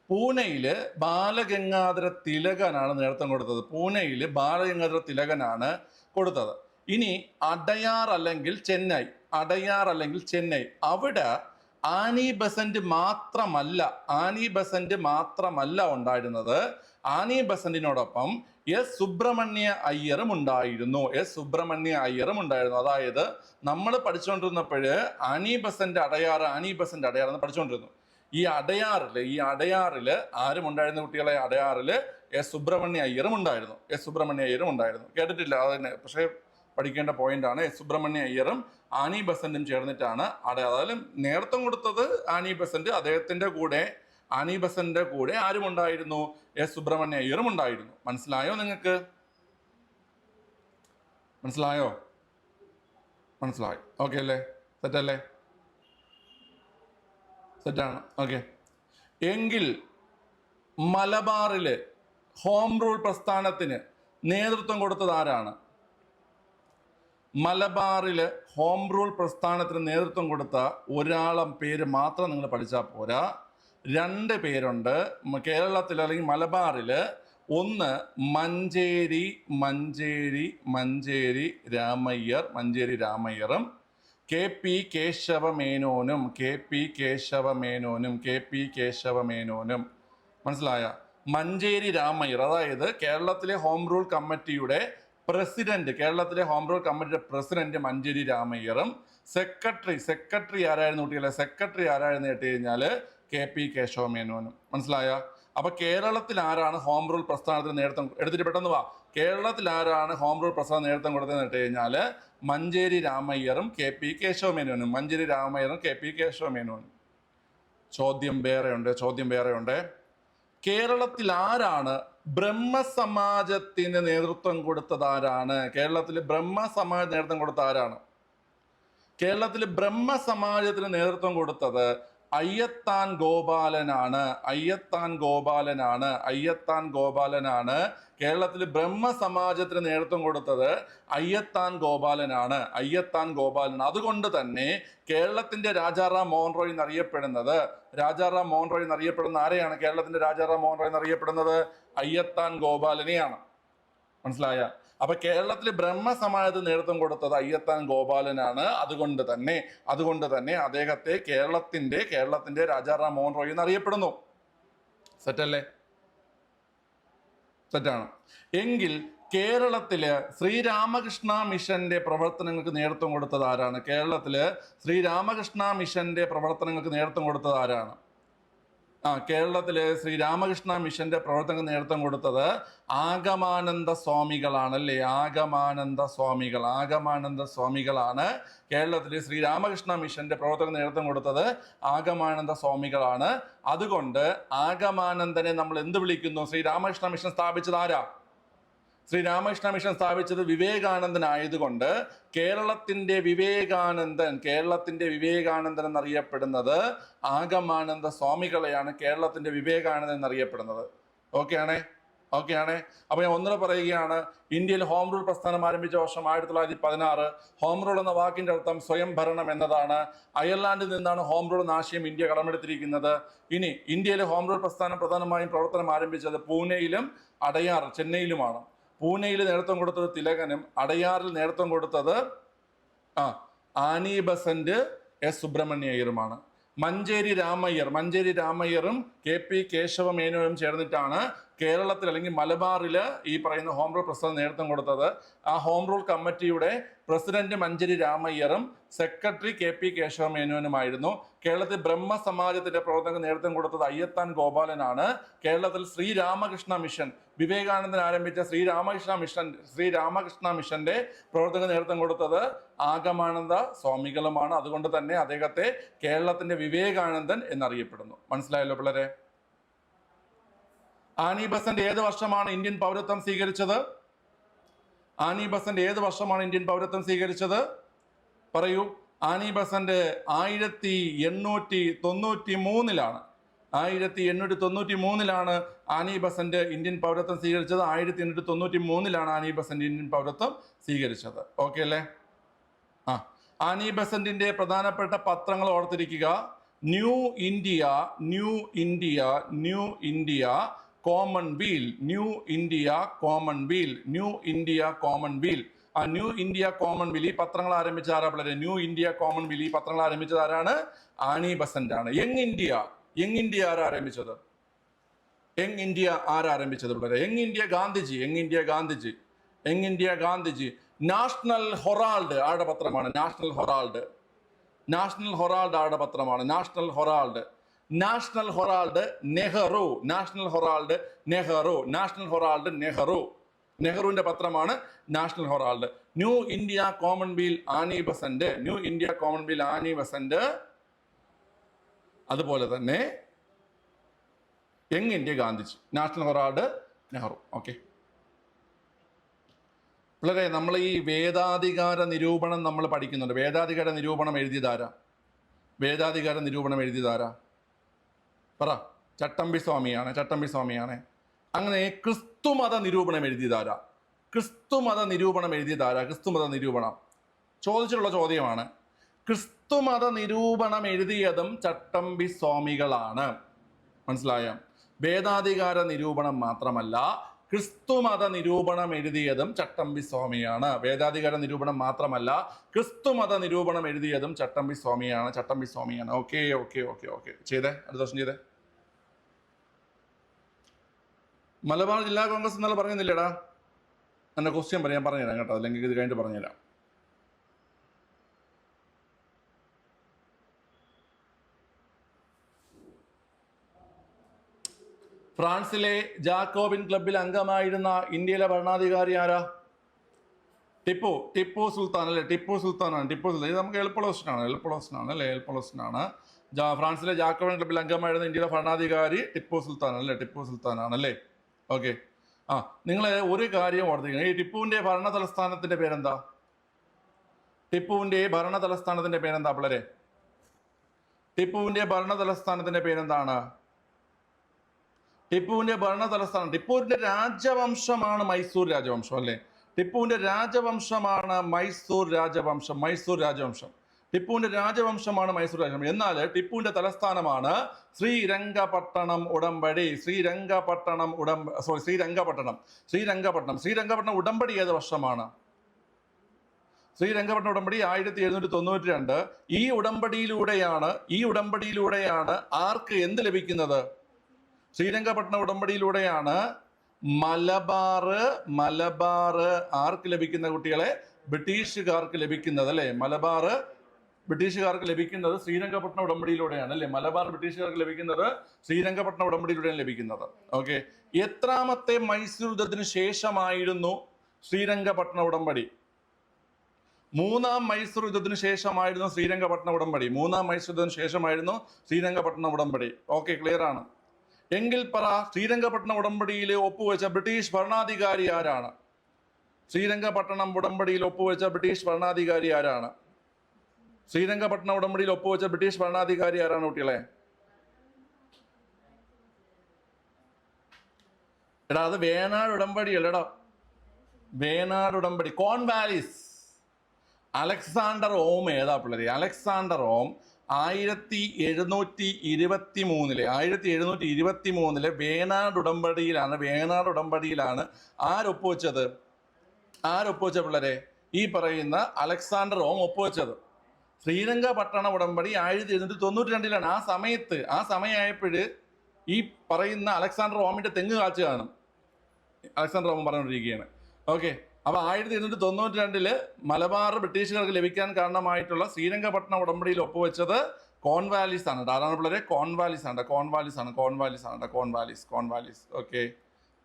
പൂനെയിൽ ബാലഗംഗാധര തിലകനാണ് നേതൃത്വം കൊടുത്തത്. പൂനെയിൽ ബാലഗംഗാധര തിലകനാണ് കൊടുത്തത്. ഇനി അടയാർ അല്ലെങ്കിൽ ചെന്നൈ, അവിടെ ആനി ബസന്റ് മാത്രമല്ല ഉണ്ടായിരുന്നത്. ആനി ബസന്റിനോടൊപ്പം എസ് സുബ്രഹ്മണ്യ അയ്യറും ഉണ്ടായിരുന്നു. അതായത് നമ്മൾ പഠിച്ചുകൊണ്ടിരുന്നപ്പോൾ ആനി ബസന്റ് അടയാർ എന്ന് പഠിച്ചുകൊണ്ടിരുന്നു. ഈ അടയാറില് ആരും ഉണ്ടായിരുന്ന കുട്ടികളെ, അടയാറില് എസ് സുബ്രഹ്മണ്യ അയ്യറും ഉണ്ടായിരുന്നു. കേട്ടിട്ടില്ല അതന്നെ, പക്ഷേ പഠിക്കേണ്ട പോയിന്റാണ്. എസ് സുബ്രഹ്മണ്യ അയ്യറും ആനി ബസന്റും ചേർന്നിട്ടാണ് അതായത് നേതൃത്വം കൊടുത്തത് ആനി ബസന്റ്. ആനി ബസന്റിന്റെ കൂടെ ആരും ഉണ്ടായിരുന്നു? എസ് സുബ്രഹ്മണ്യ അയ്യറും ഉണ്ടായിരുന്നു. മനസ്സിലായോ നിങ്ങൾക്ക്? മനസ്സിലായോ? മനസ്സിലായി. ഓക്കെ അല്ലേ? സെറ്റല്ലേ? സെറ്റാണ്. ഓക്കെ. എങ്കിൽ മലബാറില് ഹോം റൂൾ പ്രസ്ഥാനത്തിന് നേതൃത്വം കൊടുത്തത് ആരാണ്? മലബാറില് ഹോം റൂൾ പ്രസ്ഥാനത്തിന് നേതൃത്വം കൊടുത്ത ഒരാളും പേര് മാത്രം നിങ്ങൾ പഠിച്ചാൽ പോരാ. 2 പേരുണ്ട് കേരളത്തിൽ അല്ലെങ്കിൽ മലബാറില്. ഒന്ന് മഞ്ചേരി രാമയ്യറും കെ പി കേശവമേനോനും. മനസ്സിലായ? മഞ്ചേരി രാമയ്യർ, അതായത് കേരളത്തിലെ ഹോം റൂൾ കമ്മിറ്റിയുടെ പ്രസിഡന്റ് മഞ്ചേരി രാമയ്യറും സെക്രട്ടറി ആരായിരുന്നു കുട്ടികളെ? സെക്രട്ടറി ആരായിരുന്നു കേട്ട് കഴിഞ്ഞാല് കെ പി കേശവമേനോനും. മനസ്സിലായ? അപ്പൊ കേരളത്തിൽ ആരാണ് ഹോം റൂൾ പ്രസ്ഥാനത്തിന് നേതൃത്വം എടുത്തിട്ട് പെട്ടെന്ന് വാ. കേരളത്തിൽ ആരാണ് ഹോം റൂൾ പ്രസ്ഥാനം നേതൃത്വം കൊടുത്തതെന്ന് കേട്ട് കഴിഞ്ഞാല് മഞ്ചേരി രാമയ്യറും കെ പി കേശവമേനോനും. ചോദ്യം വേറെയുണ്ട്. കേരളത്തിൽ ആരാണ് ബ്രഹ്മസമാജത്തിന് നേതൃത്വം കൊടുത്തത്? കേരളത്തിൽ ബ്രഹ്മസമാജത്തിന് നേതൃത്വം കൊടുത്തത് അയ്യത്താൻ ഗോപാലനാണ്. കേരളത്തിൽ ബ്രഹ്മസമാജത്തിന് നേതൃത്വം കൊടുത്തത് അയ്യത്താൻ ഗോപാലനാണ്. അതുകൊണ്ട് തന്നെ കേരളത്തിന്റെ രാജാറാം മോഹൻ റോയ് എന്നറിയപ്പെടുന്നത് ആരെയാണ്? കേരളത്തിന്റെ രാജാറാം മോഹൻ റോയ് എന്നറിയപ്പെടുന്നത് അയ്യത്താൻ ഗോപാലനെയാണ്. മനസ്സിലായ? അപ്പൊ കേരളത്തിൽ ബ്രഹ്മസമാജത്തിന് നേതൃത്വം കൊടുത്തത് അയ്യത്താൻ ഗോപാലനാണ്. അതുകൊണ്ട് തന്നെ അദ്ദേഹത്തെ കേരളത്തിന്റെ രാജാറാം മോഹൻ റോയ് എന്നറിയപ്പെടുന്നു. സെറ്റല്ലേ? സെറ്റാണ്. എങ്കിൽ കേരളത്തില് ശ്രീരാമകൃഷ്ണ മിഷന്റെ പ്രവർത്തനങ്ങൾക്ക് നേതൃത്വം കൊടുത്തത് ആരാണ്? കേരളത്തില് ശ്രീരാമകൃഷ്ണ മിഷന്റെ പ്രവർത്തനങ്ങൾക്ക് നേതൃത്വം കൊടുത്തത് ആരാണ്? കേരളത്തിലെ ശ്രീരാമകൃഷ്ണ മിഷന്റെ പ്രവർത്തനങ്ങൾക്ക് നേതൃത്വം കൊടുത്തത് ആഗമാനന്ദ സ്വാമികളാണ് അല്ലേ? ആഗമാനന്ദ സ്വാമികളാണ്. കേരളത്തിലെ ശ്രീരാമകൃഷ്ണ മിഷന്റെ പ്രവർത്തനങ്ങൾക്ക് നേതൃത്വം കൊടുത്തത് ആഗമാനന്ദ സ്വാമികളാണ്. അതുകൊണ്ട് ആഗമാനന്ദനെ നമ്മൾ എന്ത് വിളിക്കുന്നു? ശ്രീരാമകൃഷ്ണ മിഷൻ സ്ഥാപിച്ചത് ആരാ? ശ്രീരാമകൃഷ്ണ മിഷൻ സ്ഥാപിച്ചത് വിവേകാനന്ദൻ ആയതുകൊണ്ട് കേരളത്തിന്റെ വിവേകാനന്ദൻ എന്നറിയപ്പെടുന്നത് ആഗമാനന്ദ സ്വാമികളെയാണ്. കേരളത്തിന്റെ വിവേകാനന്ദൻ എന്നറിയപ്പെടുന്നത്. ഓക്കെ ആണേ? അപ്പൊ ഞാൻ ഒന്നുകൂടെ പറയുകയാണ്. ഇന്ത്യയിൽ ഹോം റൂൾ പ്രസ്ഥാനം ആരംഭിച്ച വർഷം 1916. ഹോം റൂൾ എന്ന വാക്കിന്റെ അർത്ഥം സ്വയം ഭരണം എന്നതാണ്. അയർലാൻഡിൽ നിന്നാണ് ഹോം റൂൾ എന്ന ആശയം ഇന്ത്യ കടമെടുത്തിരിക്കുന്നത്. ഇനി ഇന്ത്യയിലെ ഹോം റൂൾ പ്രസ്ഥാനം പ്രധാനമായും പ്രവർത്തനം ആരംഭിച്ചത് പൂനെയിലും ചെന്നൈയിലുമാണ്. പൂനെയിൽ നേതൃത്വം കൊടുത്തത് തിലകനും അടയാറിൽ നേതൃത്വം കൊടുത്തത് ആനി ബസന്റ് എസ് സുബ്രഹ്മണ്യ അയ്യറുമാണ്. മഞ്ചേരി രാമയ്യറും കെ പി കേശവമേനോനും ചേർന്നിട്ടാണ് കേരളത്തിൽ അല്ലെങ്കിൽ മലബാറില് ഈ പറയുന്ന ഹോം റൂൾ പ്രസ്ഥാനം നേതൃത്വം കൊടുത്തത്. ആ ഹോം റൂൾ കമ്മിറ്റിയുടെ പ്രസിഡന്റ് മഞ്ചേരി രാമയ്യറും സെക്രട്ടറി കെ പി കേശവമേനോനുമായിരുന്നു. കേരളത്തിൽ ബ്രഹ്മസമാജത്തിന്റെ പ്രവർത്തനങ്ങൾക്ക് നേതൃത്വം കൊടുത്തത് അയ്യത്താൻ ഗോപാലനാണ്. കേരളത്തിൽ ശ്രീരാമകൃഷ്ണ മിഷൻ, വിവേകാനന്ദൻ ആരംഭിച്ച ശ്രീരാമകൃഷ്ണ മിഷന്റെ പ്രവർത്തനങ്ങൾക്ക് നേതൃത്വം കൊടുത്തത് ആഗമാനന്ദ സ്വാമികളുമാണ്. അതുകൊണ്ട് തന്നെ അദ്ദേഹത്തെ കേരളത്തിന്റെ വിവേകാനന്ദൻ എന്നറിയപ്പെടുന്നു. മനസ്സിലായല്ലോ പിള്ളേരെ? ആനി ബസന്റ് ഏത് വർഷമാണ് ഇന്ത്യൻ പൗരത്വം സ്വീകരിച്ചത്? പറയൂ. ആനി ബസന്റ് 1893-ലാണ്. 1893-ലാണ് ആനി ബസന്റ് ഇന്ത്യൻ പൗരത്വം സ്വീകരിച്ചത്. 1893-ലാണ് ആനി ബസന്റ് ഇന്ത്യൻ പൗരത്വം സ്വീകരിച്ചത്. ഓക്കെ അല്ലേ? ആനി ബസന്റിന്റെ പ്രധാനപ്പെട്ട പത്രങ്ങൾ ഓർത്തിരിക്കുക. New India commonweal. New India commonweal ഈ പത്രങ്ങൾ ആരംഭിച്ച ആരാ പിള്ളേരെ? ന്യൂ ഇന്ത്യ കോമൺവീൽ ഈ പത്രങ്ങൾ ആരംഭിച്ചത് ആരാണ്? ആനി ബസന്റ് ആണ്. യങ് ഇന്ത്യ ആരാരംഭിച്ചത്? പിള്ളേരെ? Young India Gandhiji. National Herald ആരുടെ പത്രമാണ്? നാഷണൽ ഹൊറാൾഡ് ആരുടെ പത്രമാണ്? National Herald Nehru, National Herald Nehru, National Herald Nehru, നെഹ്റുവിന്റെ പത്രമാണ് National Herald. New India Commonwealth Annie Besant, New India Commonwealth Annie Besant. അതുപോലെ തന്നെ Young India Gandhiji, National Herald Nehru. Okay പിള്ളേരെ, നമ്മൾ ഈ വേദാധികാര നിരൂപണം നമ്മൾ പഠിക്കുന്നുണ്ട്. വേദാധികാര നിരൂപണം എഴുതിയതാരാ? വേദാധികാര നിരൂപണം എഴുതിയതാരാ? പറ. ചട്ടമ്പി സ്വാമിയാണ്, ചട്ടമ്പി സ്വാമിയാണ്. അങ്ങനെ ക്രിസ്തുമത നിരൂപണം എഴുതിയതാരാ? ക്രിസ്തുമത നിരൂപണം എഴുതിയതാരാ? ക്രിസ്തുമത നിരൂപണം ചോദിച്ചിട്ടുള്ള ചോദ്യമാണ്. ക്രിസ്തുമത നിരൂപണം എഴുതിയതും ചട്ടമ്പി സ്വാമികളാണ്. മനസ്സിലായ? വേദാധികാര നിരൂപണം മാത്രമല്ല, ക്രിസ്തുമത നിരൂപണം എഴുതിയതും ചട്ടമ്പി സ്വാമിയാണ്. വേദാധികാര നിരൂപണം മാത്രമല്ല, ക്രിസ്തുമത നിരൂപണം എഴുതിയതും ചട്ടമ്പി സ്വാമിയാണ്, ചട്ടമ്പി സ്വാമിയാണ്. ഓക്കെ ഓക്കെ ഓക്കെ ഓക്കെ ചെയ്തേ. അടുത്ത ദിവസം ചെയ്തേ. മലബാർ ജില്ലാ കോൺഗ്രസ് ഇന്നലെ പറഞ്ഞില്ലേടാ? എന്നെ ക്വസ്റ്റ്യൻ പറയാൻ പറഞ്ഞുതരാം കേട്ടോ, അല്ലെങ്കിൽ ഇത് കഴിഞ്ഞിട്ട് പറഞ്ഞുതരാം. ഫ്രാൻസിലെ ജാക്കോബിൻ ക്ലബിൽ അംഗമായിരുന്ന ഇന്ത്യയിലെ ഭരണാധികാരി ആരാ? ടിപ്പു, ടിപ്പു സുൽത്താൻ അല്ലേ? ടിപ്പു സുൽത്താനാണ്, ടിപ്പു സുൽത്താൻ. ഇത് നമുക്ക് എളുപ്പമുള്ള ക്വസ്റ്റ്യനാണ്, എളുപ്പമുള്ള ക്വസ്റ്റ്യനാണ് അല്ലേ? എളുപ്പമുള്ള ക്വസ്റ്റ്യനാണ്. ഫ്രാൻസിലെ ജാക്കോബിൻ ക്ലബിൽ അംഗമായിരുന്ന ഇന്ത്യയിലെ ഭരണാധികാരി ടിപ്പു സുൽത്താൻ അല്ലേ? ടിപ്പു സുൽത്താനാണ് അല്ലേ? ഓക്കെ. നിങ്ങൾ ഒരു കാര്യം ഓർത്തിരിക്കണം. ഈ ടിപ്പുവിന്റെ ഭരണ തലസ്ഥാനത്തിന്റെ പേരെന്താ? ടിപ്പുവിന്റെ ഭരണ തലസ്ഥാനത്തിന്റെ പേരെന്താ പിള്ളേരെ? ടിപ്പുവിന്റെ ഭരണ തലസ്ഥാനത്തിന്റെ പേരെന്താണ്? ടിപ്പുവിന്റെ ഭരണ തലസ്ഥാനം, ടിപ്പുവിന്റെ രാജവംശമാണ് മൈസൂർ രാജവംശം അല്ലേ? ടിപ്പുവിന്റെ രാജവംശമാണ് മൈസൂർ രാജവംശം, മൈസൂർ രാജവംശം. ടിപ്പുവിന്റെ രാജവംശമാണ് മൈസൂർ രാജവംശം. എന്നാൽ ടിപ്പുവിന്റെ തലസ്ഥാനമാണ് ശ്രീരംഗപട്ടണം ഉടമ്പടി. ശ്രീരംഗപട്ടണം ഉടമ്പടി ഏത് വർഷമാണ്? ശ്രീരംഗപട്ടണം ഉടമ്പടി 1792. ഈ ഉടമ്പടിയിലൂടെയാണ് ആർക്ക് എന്ത് ലഭിക്കുന്നത്? ശ്രീരംഗപട്ടണം ഉടമ്പടിയിലൂടെയാണ് മലബാർ ആർക്ക് ലഭിക്കുന്ന കുട്ടികളെ? ബ്രിട്ടീഷുകാർക്ക് ലഭിക്കുന്നത് അല്ലേ? മലബാർ ബ്രിട്ടീഷുകാർക്ക് ലഭിക്കുന്നത് ശ്രീരംഗപട്ടണം ഉടമ്പടിയിലൂടെയാണ് അല്ലേ? മലബാർ ബ്രിട്ടീഷുകാർക്ക് ലഭിക്കുന്നത് ശ്രീരംഗപട്ടണം ഉടമ്പടിയിലൂടെയാണ് ലഭിക്കുന്നത്. ഓക്കെ. എത്രാമത്തെ മൈസൂർ യുദ്ധത്തിന് ശേഷമായിരുന്നു ശ്രീരംഗപട്ടണം ഉടമ്പടി? 3-ാം മൈസൂർ യുദ്ധത്തിന് ശേഷമായിരുന്നു ശ്രീരംഗപട്ടണം ഉടമ്പടി. 3-ാം മൈസൂർ യുദ്ധത്തിന് ശേഷമായിരുന്നു ശ്രീരംഗപട്ടണം ഉടമ്പടി. ഓക്കെ, ക്ലിയർ ആണ്? എങ്കിൽ പറ, ശ്രീരംഗപട്ടണം ഉടമ്പടിയിൽ ഒപ്പുവെച്ച ബ്രിട്ടീഷ് ഭരണാധികാരി ആരാണ്? ശ്രീരംഗപട്ടണം ഉടമ്പടിയിൽ ഒപ്പുവെച്ച ബ്രിട്ടീഷ് ഭരണാധികാരി ആരാണ്? ശ്രീരംഗപട്ടണം ഉടമ്പടിയിൽ ഒപ്പുവെച്ച ബ്രിട്ടീഷ് ഭരണാധികാരി ആരാണ് കുട്ടികളെ? എടാ, അത് വേണാട് ഉടമ്പടി അല്ലടാ, വേണാട് ഉടമ്പടി. കോൺവാലിസ്. അലക്സാണ്ടർ ഓം ഏതാ പിള്ളേരെ? അലക്സാണ്ടർ ഓം 1723 വേണാട് ഉടമ്പടിയിലാണ് ആരൊപ്പുവെച്ചത്? ആരൊപ്പുവെച്ച പിള്ളേരെ? ഈ പറയുന്ന അലക്സാണ്ടർ ഓം ഒപ്പുവെച്ചത്. ശ്രീരംഗപട്ടണം ഉടമ്പടി 1792 ആ സമയമായപ്പോഴ് ഈ പറയുന്ന അലക്സാണ്ടർ ഓമിന്റെ തെങ്ങ് കാച്ചു കാണും. അലക്സാണ്ടർ ഓം പറഞ്ഞുകൊണ്ടിരിക്കുകയാണ്. ഓക്കെ. അപ്പൊ 1792 മലബാർ ബ്രിട്ടീഷുകാർക്ക് ലഭിക്കാൻ കാരണമായിട്ടുള്ള ശ്രീരംഗപട്ടണം ഉടമ്പടിയിൽ ഒപ്പുവെച്ചത് കോൺവാലിസ് ആണ്. ആരാണ് പിള്ളേരെ? കോൺവാലിസ് ആണ്. ഓക്കെ,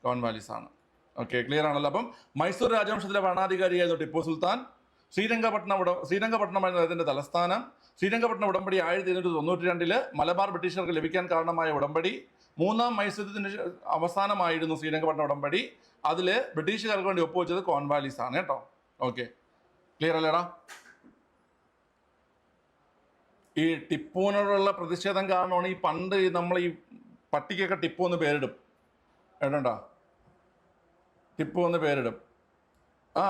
കോൺവാലിസ് ആണ്. ഓക്കെ, ക്ലിയർ ആണല്ലോ? അപ്പം മൈസൂർ രാജവംശത്തിലെ ഭരണാധികാരിയായിരുന്നു ടിപ്പു സുൽത്താൻ. ശ്രീരംഗപട്ടണമായിരുന്നു അതിന്റെ തലസ്ഥാനം. ശ്രീരംഗപട്ടണം ഉടമ്പടി 1792 മലബാർ ബ്രിട്ടീഷുകാർക്ക് ലഭിക്കാൻ കാരണമായ ഉടമ്പടി. 3-ാം മൈസൂരത്തിന് അവസാനമായിരുന്നു ശ്രീരംഗപട്ടണം ഉടമ്പടി. അതില് ബ്രിട്ടീഷുകാർക്ക് വേണ്ടി ഒപ്പുവെച്ചത് കോൺവാലിസ് ആണ് കേട്ടോ. ഓക്കെ, ക്ലിയർ അല്ലേടാ? ഈ ടിപ്പുവിനോടുള്ള പ്രതിഷേധം കാരണമാണ് ഈ പണ്ട് നമ്മൾ ഈ പട്ടിക്കൊക്കെ ടിപ്പു എന്ന് പേരിടും. കേട്ടോ, ടിപ്പു എന്ന് പേരിടും.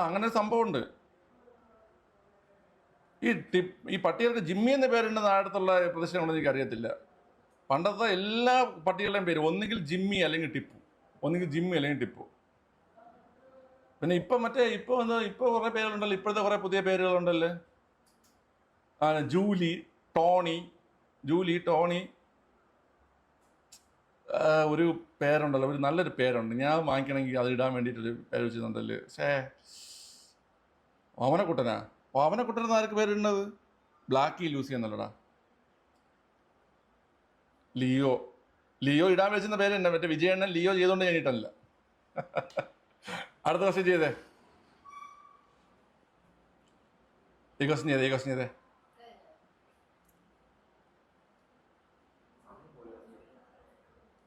അങ്ങനെ ഒരു സംഭവമുണ്ട്. ഈ പട്ടികൾക്ക് ജിമ്മി എന്ന് പേരുണ്ടെന്ന് അടുത്തുള്ള പ്രതിഷേധങ്ങളൊന്നും എനിക്ക് അറിയത്തില്ല. പണ്ടത്തെ എല്ലാ പട്ടികളുടെയും പേര് ഒന്നുകിൽ ജിമ്മി അല്ലെങ്കിൽ ടിപ്പു, പിന്നെ ഇപ്പൊ കുറെ പേരുണ്ടല്ലോ. ഇപ്പോഴത്തെ കുറെ പുതിയ പേരുകളുണ്ടല്ലോ. ജൂലി, ടോണി, ഒരു പേരുണ്ടല്ലോ, ഒരു നല്ലൊരു പേരുണ്ട്. ഞാൻ വാങ്ങിക്കണമെങ്കിൽ അത് ഇടാൻ വേണ്ടിയിട്ടൊരു പേര് വെച്ചിട്ടുണ്ടല്ലോ. ഓമനക്കുട്ടനാ ആർക്ക് പേരിടുന്നത്? ബ്ലാക്കി ലൂസി എന്നല്ലടാ. ലിയോ. ലിയോ ഇടാൻ വെച്ചിരുന്ന പേര് തന്നെ, മറ്റേ വിജയണ്ണൻ ലിയോ ചെയ്തുകൊണ്ട് കഴിഞ്ഞിട്ടല്ല. അടുത്ത ക്വസ്റ്റ്യൻ ചെയ്തേ. ഈ ക്വസ്റ്റ്യൻ ചെയ്തേ.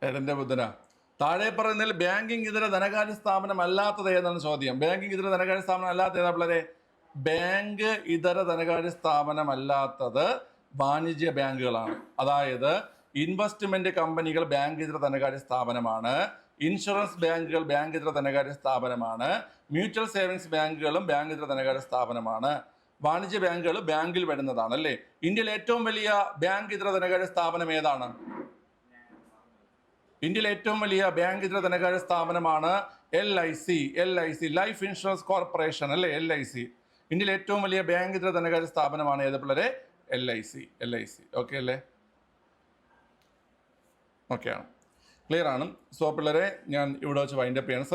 എടന്റെ ബുദ്ധന. താഴെ പറയുന്നതിൽ ബാങ്കിങ് ഇതര ധനകാര്യ സ്ഥാപനം അല്ലാത്തത് ഏതാണ് ചോദ്യം. ബാങ്കിങ് ഇതര ധനകാര്യ സ്ഥാപനം അല്ലാത്ത ഏതാ പിള്ളേരെ? ബാങ്ക് ഇതര ധനകാര്യ സ്ഥാപനം അല്ലാത്തത് വാണിജ്യ ബാങ്കുകളാണ്. അതായത് ഇൻവെസ്റ്റ്മെന്റ് കമ്പനികൾ ബാങ്ക് ഇതര ധനകാര്യ സ്ഥാപനമാണ്, ഇൻഷുറൻസ് ബാങ്കുകൾ ബാങ്ക് ഇതര ധനകാര്യ സ്ഥാപനമാണ്, മ്യൂച്വൽ സേവിങ്സ് ബാങ്കുകളും ബാങ്ക് ഇതര ധനകാര്യ സ്ഥാപനമാണ്. വാണിജ്യ ബാങ്കുകൾ ബാങ്കിൽ വരുന്നതാണ് അല്ലേ. ഇന്ത്യയിൽ ഏറ്റവും വലിയ ബാങ്ക് ഇതര ധനകാര്യ സ്ഥാപനം ഏതാണ്? ഇന്ത്യയിലെ ഏറ്റവും വലിയ ബാങ്ക് ഇതര ധനകാര്യ സ്ഥാപനമാണ് LIC, ലൈഫ് ഇൻഷുറൻസ് കോർപ്പറേഷൻ അല്ലേ, LIC. ഇന്ത്യയിലെ ഏറ്റവും വലിയ ബാങ്ക് ഇതര ധനകാര്യ സ്ഥാപനമാണ് ഏത് പിള്ളേരെ? LIC. ഓക്കെ അല്ലേ? ഓക്കെ ആണ്, ക്ലിയർ ആണ്. സോ പിള്ളേരെ ഞാൻ ഇവിടെ വെച്ച് വൈൻഡപ്പ് ചെയ്യണം.